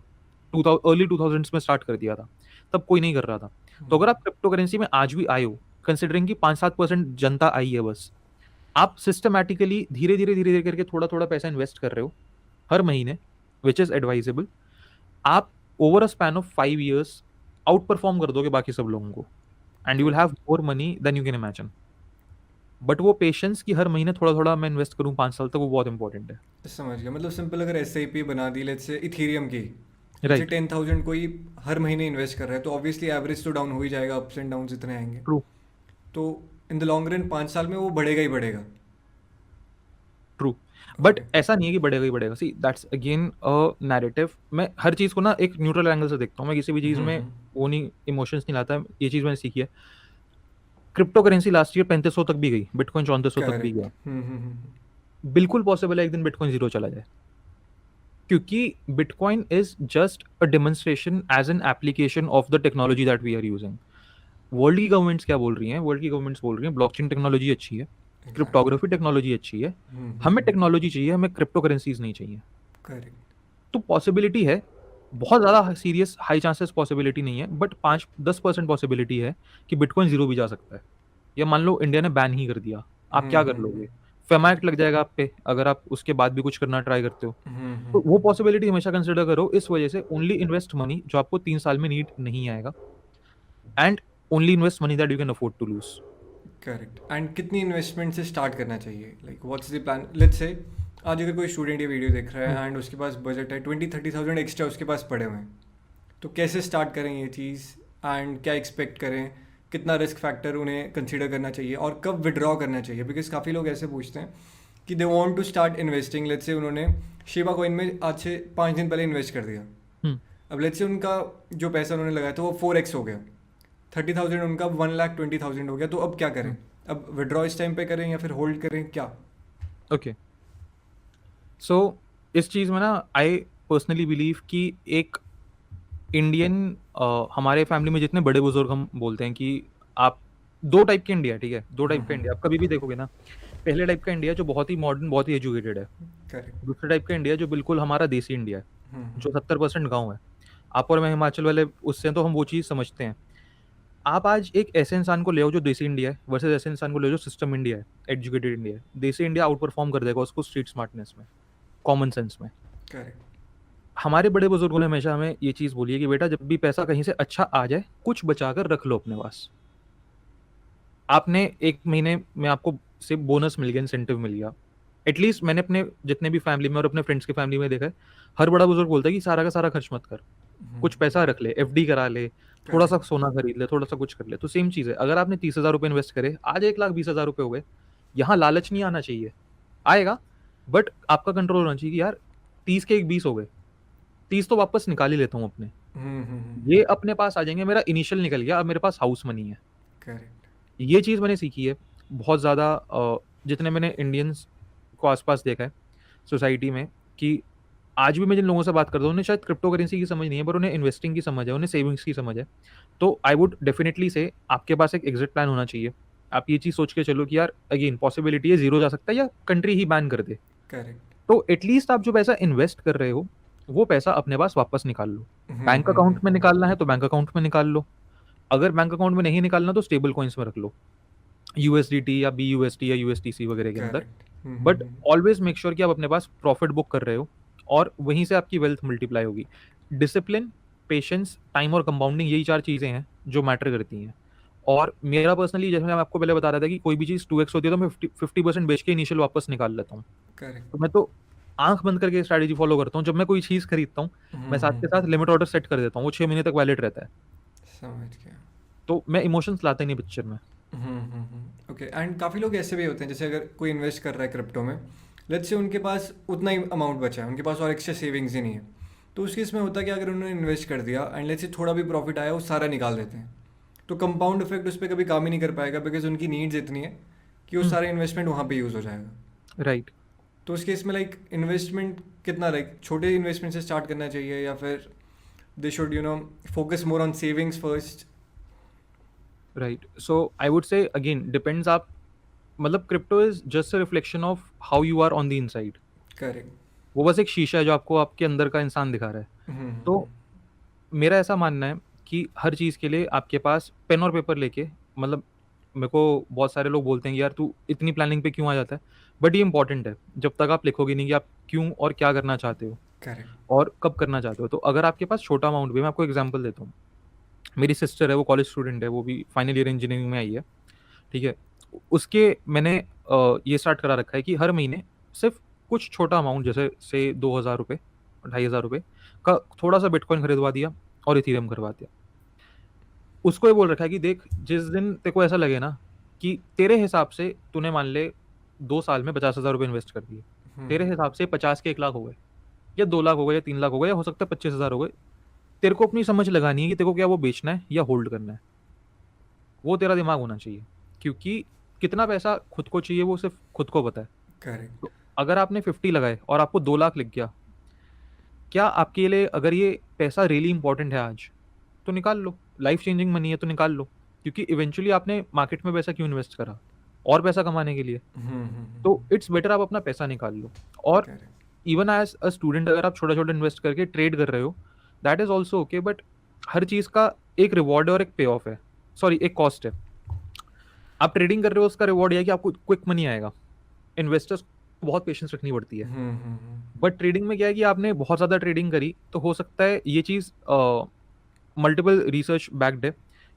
अर्ली 2000s में स्टार्ट कर दिया था, तब कोई नहीं कर रहा था। तो अगर आप क्रिप्टो करेंसी में आज भी आए हो, कंसिडरिंग कि 5-7% जनता आई है बस, आप सिस्टमैटिकली धीरे-धीरे करके थोड़ा-थोड़ा पैसा इन्वेस्ट कर रहे हो हर महीने, व्हिच इज़ एडवाइजेबल। आप over a span of 5 years out perform कर दोगे बाकी सब लोगों को, and you will have correct. More money than you can imagine. But वो पेशेंस कि हर महीने थोड़ा-थोड़ा मैं इन्वेस्ट करूँ 5 साल तक, वो बहुत इंपॉर्टेंट है। समझ गया। मतलब सिंपल, अगर एस आई पी बना दी लेट्स से इथीरियम की, लेट्स से राइट। 10,000 कोई हर महीने इन्वेस्ट कर रहा है, तो ऑब्वियसली एवरेज तो डाउन हो ही जाएगा, अप्स एंड डाउन इतने आएंगे। ट्रू, तो इन द लॉन्ग रन 5 साल में वो बढ़ेगा ही बढ़ेगा। ट्रू। But okay. ऐसा नहीं है कि बढ़ेगा ही बढ़ेगा। See that's again a narrative. मैं हर चीज़ को ना एक न्यूट्रल एंगल से देखता हूँ। मैं किसी भी चीज़ में वो नहीं, इमोशंस नहीं लाता। ये चीज़ मैंने सीखी है। क्रिप्टो करेंसी लास्ट ईयर 3500 तक भी गई, बिटकॉइन 3400 तक भी करेक्ट। गया। बिल्कुल पॉसिबल है एक दिन बिटकॉइन जीरो चला जाए, क्योंकि bitcoin is just a demonstration as an application of the technology that we are using. World की गवर्नमेंट्स क्या बोल रही हैं? वर्ल्ड की गवर्नमेंट्स बोल रही हैं ब्लॉकचेन टेक्नोलॉजी अच्छी है, एग्जैक्टली। क्रिप्टोग्राफी टेक्नोलॉजी अच्छी है, हमें टेक्नोलॉजी चाहिए, हमें क्रिप्टो करेंसीज नहीं चाहिए। करेक्ट। तो पॉसिबिलिटी है, बहुत ज़्यादा सीरियस हाई चांसेस पॉसिबिलिटी नहीं है, बट 5-10% पॉसिबिलिटी है कि बिटकॉइन जीरो भी जा सकता है। या मान लो इंडिया ने बैन ही कर दिया, आप क्या कर लोगे? फेमा एक्ट लग करेक्ट। जाएगा आप पे, अगर आप उसके बाद भी कुछ करना ट्राई करते हो। तो वो पॉसिबिलिटी हमेशा कंसिडर करो। इस वजह से ओनली इन्वेस्ट मनी जो आपको 3 साल में नीड नहीं आएगा, and only invest money that you can afford to lose. Correct. And कितनी इन्वेस्टमेंट से स्टार्ट करना चाहिए? Like what's the plan? Let's say आज अगर कोई स्टूडेंट ये वीडियो देख रहा है एंड उसके पास बजट है 20-30,000 एक्स्ट्रा उसके पास पड़े हुए हैं, तो कैसे स्टार्ट करें ये चीज़? एंड क्या एक्सपेक्ट करें? कितना रिस्क फैक्टर उन्हें कंसीडर करना चाहिए और कब विड्रॉ करना चाहिए? बिकॉज काफ़ी लोग ऐसे पूछते हैं कि they want to start investing. Let's say उन्होंने शिबा कॉइन में आज से 5 दिन पहले इन्वेस्ट कर दिया। अब लेट्स से उनका जो पैसा उन्होंने लगाया था वो 4x हो गया, 30,000 उनका 1,20,000 हो गया। तो अब क्या करें? अब विड्रॉ इस टाइम पे करें या फिर होल्ड करें, क्या? ओके, सो इस चीज़ में ना आई पर्सनली बिलीव कि एक इंडियन, हमारे फैमिली में जितने बड़े बुजुर्ग हम बोलते हैं कि आप दो टाइप के इंडिया, ठीक है, दो टाइप का इंडिया आप कभी भी देखोगे ना। पहले टाइप का इंडिया जो बहुत ही मॉडर्न, बहुत ही एजुकेटेड है। करेक्ट। दूसरे टाइप का इंडिया जो बिल्कुल हमारा देसी इंडिया है, जो 70% गाँव है। आप और मैं हिमाचल वाले, उससे तो हम वो चीज़ समझते हैं। आप आज एक ऐसे इंसान को ले आओ जो देसी इंडिया है, वर्सेस ऐसे इंसान को ले आओ जो सिस्टम इंडिया है, एजुकेटेड इंडिया है। देसी इंडिया आउट परफॉर्म कर देगा उसको स्ट्रीट स्मार्टनेस में, कॉमन सेंस में। करेक्ट। हमारे बड़े बुजुर्गों ने हमेशा हमें ये चीज़ बोली है कि बेटा जब भी पैसा कहीं से अच्छा आ जाए, कुछ बचा कर रख लो अपने पास। आपने 1 महीने में आपको सिर्फ बोनस मिल गया, इंसेंटिव मिल गया। एटलीस्ट मैंने अपने जितने भी फैमिली में और अपने फ्रेंड्स की फैमिली में देखा है, हर बड़ा बुजुर्ग बोलता है कि सारा का सारा खर्च मत कर, कुछ पैसा रख ले, एफडी करा ले, थोड़ा-सा करेक्ट। सोना खरीद ले, थोड़ा-सा कुछ कर ले। तो सेम चीज़ है, अगर आपने 30,000 रुपए इन्वेस्ट करे, आज 1,20,000 रुपए हो गए। यहाँ लालच नहीं आना चाहिए, आएगा, बट आपका कंट्रोल होना चाहिए कि यार 30 के 1 20 हो गए, 30 तो वापस निकाल ही लेता हूँ अपने। ये अपने पास आ जाएँगे, मेरा इनिशियल निकल गया, अब मेरे पास हाउस मनी है। करेक्ट। ये चीज़ मैंने सीखी है बहुत ज़्यादा, जितने मैंने इंडियंस को आस-पास देखा है सोसाइटी में, कि आज भी मैं जिन लोगों से बात करता हूँ उन्हें शायद क्रिप्टो करेंसी की समझ नहीं है, पर उन्हें इन्वेस्टिंग की समझ है, उन्हें सेविंग्स की समझ है। तो आई वुड डेफिनेटली से आपके पास एक एग्जिट प्लान होना चाहिए। आप ये चीज़ सोच के चलो कि यार अगेन पॉसिबिलिटी है ज़ीरो जा सकता है या कंट्री ही बैन कर दे। करेक्ट। तो एटलीस्ट आप जो पैसा इन्वेस्ट कर रहे हो वो पैसा अपने पास वापस निकाल लो। बैंक अकाउंट में निकालना है तो बैंक अकाउंट में निकाल लो। अगर बैंक अकाउंट में नहीं निकालना तो स्टेबल कॉइन्स में रख लो, यूएसडीटी या बीयूएसडी या यूएसटीसी वगैरह के अंदर। Correct. But always make sure कि आप अपने पास प्रॉफिट बुक कर रहे हो और वहीं से आपकी वेल्थ मल्टीप्लाई होगी। डिसिप्लिन, पेशेंस, टाइम और कंपाउंडिंग, यही 4 चीज़ें हैं जो मैटर करती हैं। और मेरा पर्सनली, जैसे मैं आपको पहले बता रहा था कि कोई भी चीज़ 2x होती है तो मैं 50% बेच के इनिशियल वापस निकाल लेता हूँ। करेक्ट। तो मैं तो आँख बंद करके स्ट्रैटेजी फॉलो करता हूँ। जब मैं कोई चीज़ खरीदता हूँ, मैं साथ के साथ लिमिट ऑर्डर सेट कर देता हूँ, वो 6 महीने तक वैलिड रहता है। समझ गया। तो मैं इमोशंस लाता ही नहीं पिक्चर में। ओके, एंड काफ़ी लोग ऐसे भी होते हैं, जैसे अगर कोई इन्वेस्ट कर रहा है क्रिप्टो में, लेट्स से उनके पास उतना ही अमाउंट बचा है, उनके पास और एक्स्ट्रा सेविंग्स ही नहीं है, तो उस केस में होता क्या, अगर उन्होंने इन्वेस्ट कर दिया एंड लेट्स से थोड़ा भी प्रॉफिट आया वो सारा निकाल देते हैं, तो कंपाउंड इफेक्ट उस पर कभी काम ही नहीं कर पाएगा, बिकॉज उनकी नीड्स इतनी है कि वो सारा इन्वेस्टमेंट वहाँ पे यूज़ हो जाएगा। राइट। तो उस केस में लाइक इन्वेस्टमेंट कितना, लाइक छोटे इन्वेस्टमेंट से स्टार्ट करना चाहिए, या फिर they should focus more on savings first? Right, so I would say again depends. आप मतलब crypto is just a reflection of how you are on the inside. Correct. वो बस एक शीशा है जो आपको आपके अंदर का इंसान दिखा रहा है। तो मेरा ऐसा मानना है कि हर चीज़ के लिए आपके पास पेन और पेपर लेके, मतलब मेरे को बहुत सारे लोग बोलते हैं कि यार तू इतनी प्लानिंग पे क्यों आ जाता है, बट ये इंपॉर्टेंट है। जब तक आप लिखोगे नहीं कि आप क्यों और क्या करना चाहते हो करेक्ट। और कब करना चाहते हो, तो अगर आपके पास छोटा अमाउंट भी, मैं आपको एग्जांपल देता हूँ। मेरी सिस्टर है, वो कॉलेज स्टूडेंट है, वो भी फाइनल ईयर इंजीनियरिंग में आई है, ठीक है। उसके मैंने ये स्टार्ट करा रखा है कि हर महीने सिर्फ कुछ छोटा अमाउंट, जैसे से 2,000 रुपये, 2,500 रुपये का थोड़ा सा बिटकॉइन खरीदवा दिया और इथीरियम करवा दिया। उसको ये बोल रखा है कि देख, जिस दिन तेरे को ऐसा लगे ना कि तेरे हिसाब से तूने मान ले 2 साल में 50,000 रुपये इन्वेस्ट कर दिए, तेरे हिसाब से 50 के 1 लाख हो गए, या 2 लाख हो गए, या 3 लाख हो गए, या हो सकता है 25,000 हो गए। तेरे को अपनी समझ लगानी है कि तेरे को क्या वो बेचना है या होल्ड करना है। वो तेरा दिमाग होना चाहिए, क्योंकि कितना पैसा खुद को चाहिए वो सिर्फ खुद को पता है। करेक्ट। तो अगर आपने 50 लगाए और आपको 2 लाख लिख गया, क्या आपके लिए अगर ये पैसा रियली इंपॉर्टेंट है आज, तो निकाल लो। लाइफ चेंजिंग मनी है तो निकाल लो, क्योंकि इवेंचुअली आपने मार्केट में पैसा क्यों इन्वेस्ट करा, और पैसा कमाने के लिए। तो इट्स बेटर आप अपना पैसा निकाल लो। और correct. Even as a student अगर आप छोटा छोटा इन्वेस्ट करके ट्रेड कर रहे हो, that is also okay, but हर चीज़ का एक रिवॉर्ड है और एक पे ऑफ है, सॉरी एक कॉस्ट है। आप ट्रेडिंग कर रहे हो, उसका रिवॉर्ड यह है कि आपको क्विक मनी आएगा। इन्वेस्टर्स को बहुत पेशेंस रखनी पड़ती है। बट ट्रेडिंग में क्या है कि आपने बहुत ज़्यादा ट्रेडिंग करी तो हो सकता है ये चीज़ मल्टीपल रिसर्च बैक्ड है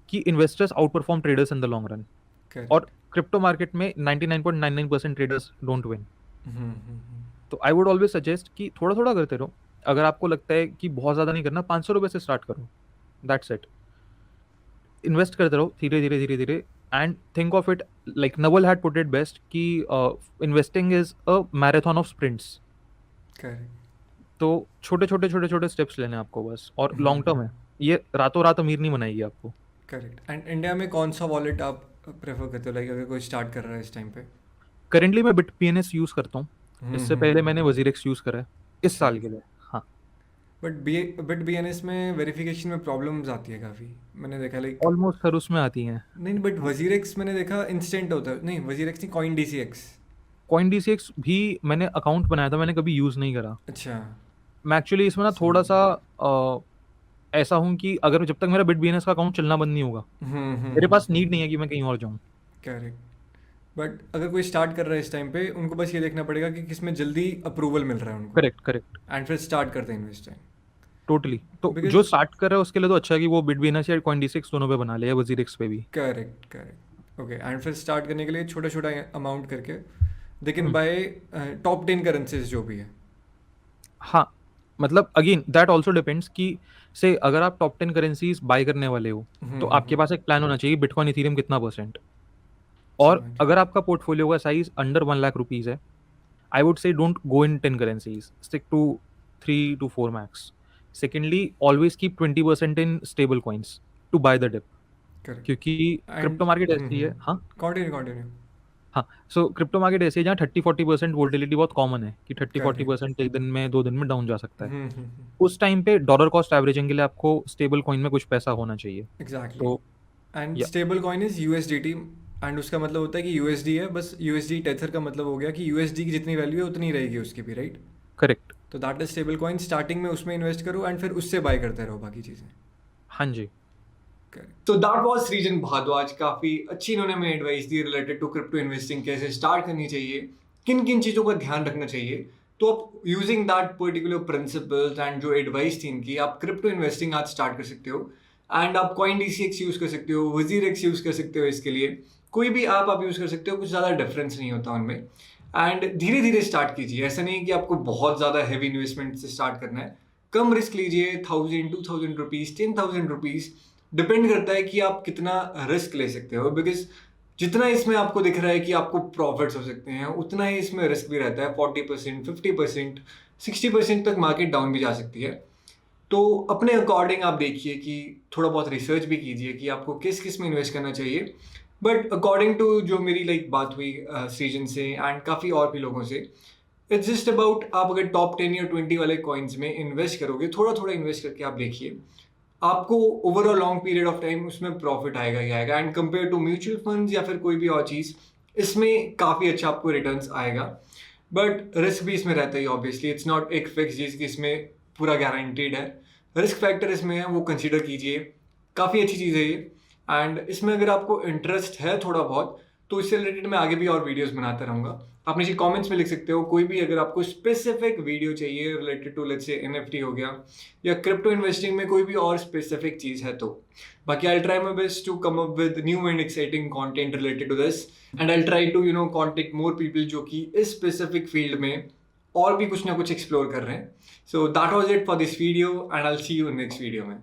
कि investors out perform traders in the long run. Correct. और क्रिप्टो मार्केट में 99.99% ट्रेडर्स डोंट विन। तो आई वुड ऑलवेज सजेस्ट कि थोड़ा थोड़ा करते रहो। अगर आपको लगता है कि बहुत ज़्यादा नहीं करना, 500 रुपये से स्टार्ट करो, दैट्स इट। इन्वेस्ट करते रहो धीरे धीरे धीरे धीरे, and think of it like Naval had put it best कि investing is a marathon of sprints. Correct. तो छोटे छोटे छोटे छोटे स्टेप्स लेने हैं आपको बस, और लॉन्ग टर्म है, ये रातों रात अमीर नहीं बनाएगी आपको। करेक्ट। एंड इंडिया में कौन सा वॉलेट आप प्रेफर करते हो, लाइक अगर कोई स्टार्ट कर रहा है इस टाइम पे? करेंटली मैं बिट पीएनएस यूज़ करता हूँ। इससे पहले मैंने हम्म। वजीरेक्स यूज़ करा है इस साल के लिए। हाँ, बट बी एन एस में वेरिफिकेशन में प्रॉब्लम्स आती है काफ़ी, मैंने देखा, लाइक। ऑलमोस्ट हर उसमें आती हैं। नहीं, बट वजीरेक्स मैंने देखा इंस्टेंट होता है, नहीं वजीरेक्स नहीं, coin D C X. Coin D C X भी मैंने अकाउंट बनाया था, मैंने कभी यूज़ नहीं करा। अच्छा। मैं एक्चुअली इसमें ना थोड़ा समझ सा गया। ऐसा हूँ कि अगर जब तक मेरा बिट बीएनएस का अकाउंट चलना बंद नहीं होगा, मेरे पास नीड नहीं है कि मैं कहीं और जाऊँ। करेक्ट। बट अगर कोई स्टार्ट कर रहा है इस टाइम पे, उनको बस ये देखना पड़ेगा कि किसमें जल्दी अप्रूवल मिल रहा है उनको, करेक्ट करेक्ट, एंड फिर स्टार्ट करते हैं इन्वेस्टिंग। टोटली। तो जो बिकॉज स्टार्ट कर रहा है उसके लिए तो अच्छा है कि वो बिट बीएनएस या कॉइन डी सी एक्स दोनों पे बना ले, या वजीरेक्स पे भी। करेक्ट। करेक्ट। ओके, एंड फिर स्टार्ट करने के लिए छोटा छोटा अमाउंट करके they can hmm, bye top 10 currencies जो भी है। हाँ, मतलब अगेन दैट ऑल्सो डिपेंड्स कि से अगर आप टॉप 10 करेंसीज बाय करने वाले हो, तो आपके पास एक प्लान होना चाहिए बिटकॉइन इथीरियम कितना परसेंट। और समझ अगर गया। आपका पोर्टफोलियो का साइज अंडर 1 लाख रुपीज है, I would say don't go in 10 currencies, stick to 3 to 4 max. Secondly, always keep 20% in stable coins to buy the dip, correct. क्योंकि एंड क्रिप्टो मार्केट ऐसी है। हाँ, कंटिन्यू कंटिन्यू। हाँ, सो क्रिप्टो मार्केट ऐसे है जहाँ 30-40% वोलेटिलिटी बहुत कॉमन है कि करेक्ट। 30-40% एक दिन में 2 दिन में डाउन जा सकता है। हम्म। उस टाइम पे डॉलर कॉस्ट एवरेजिंग के लिए आपको स्टेबल कॉइन में कुछ पैसा होना चाहिए। एग्जैक्टली। तो एंड या stable coin is USDT. And उसका मतलब होता है कि यूएसडी है, बस यूएसडी टेथर का मतलब हो गया कि यूएसडी की जितनी वैल्यू है उतनी रहेगी उसकी भी, राइट? करेक्ट। तो that is stable coin. Starting में उसमें इन्वेस्ट करो एंड फिर उससे बाय करते रहो बाकी चीज़ें। हाँ जी। तो दैट वाज सृजन भारद्वाज। काफ़ी अच्छी इन्होंने हमें एडवाइस दी रिलेटेड टू क्रिप्टो इन्वेस्टिंग, कैसे स्टार्ट करनी चाहिए, किन किन चीज़ों का ध्यान रखना चाहिए। तो आप using that particular principles and जो एडवाइस थी इनकी, आप क्रिप्टो इन्वेस्टिंग आज स्टार्ट कर सकते हो। एंड आप कॉइन DCX यूज़ कर सकते हो, WizardX यूज़ कर सकते हो। इसके लिए कोई भी आप यूज़ कर सकते हो, कुछ ज़्यादा डिफरेंस नहीं होता उनमें। एंड धीरे धीरे स्टार्ट कीजिए, ऐसा नहीं है कि आपको बहुत ज़्यादा हैवी इन्वेस्टमेंट से स्टार्ट करना है। कम रिस्क लीजिए, 1000 2000 रुपीज़, 10,000 रुपीज़। डिपेंड करता है कि आप कितना रिस्क ले सकते हो, बिकॉज जितना इसमें आपको दिख रहा है कि आपको प्रॉफिट्स हो सकते हैं, उतना ही इसमें रिस्क भी रहता है। 40%, 50%, 60% तक मार्केट डाउन भी जा सकती है। तो अपने अकॉर्डिंग आप देखिए कि थोड़ा बहुत रिसर्च भी कीजिए कि आपको किस किस में इन्वेस्ट करना चाहिए। बट अकॉर्डिंग टू जो मेरी बात हुई सृजन से एंड काफ़ी और भी लोगों से, इट्स जस्ट अबाउट आप अगर टॉप 10 या 20 वाले कॉइन्स में इन्वेस्ट करोगे, थोड़ा थोड़ा इन्वेस्ट करके आप देखिए, आपको over a long period of time उसमें प्रॉफिट आएगा ही आएगा। And compare to mutual funds या फिर कोई भी और चीज़, इसमें काफ़ी अच्छा आपको रिटर्न्स आएगा। बट रिस्क भी इसमें रहता है ऑब्वियसली। इट्स नॉट एक फिक्स चीज़ कि इसमें पूरा गारंटीड है। रिस्क फैक्टर इसमें है, वो कंसिडर कीजिए। काफ़ी अच्छी चीज़ है ये। एंड इसमें अगर आपको इंटरेस्ट है थोड़ा बहुत, तो इससे रिलेटेड मैं आगे भी और वीडियोस बनाता रहूँगा। आप नीचे कमेंट्स में लिख सकते हो कोई भी अगर आपको स्पेसिफिक वीडियो चाहिए related to, let's say NFT हो गया या क्रिप्टो इन्वेस्टिंग में कोई भी और स्पेसिफिक चीज़ है तो। बाकी I try my best to come up with new and exciting content related to this. And I try to contact more people जो कि इस स्पेसिफिक फील्ड में और भी कुछ ना कुछ एक्सप्लोर कर रहे हैं। So that was it for this video and I will see you in next video में।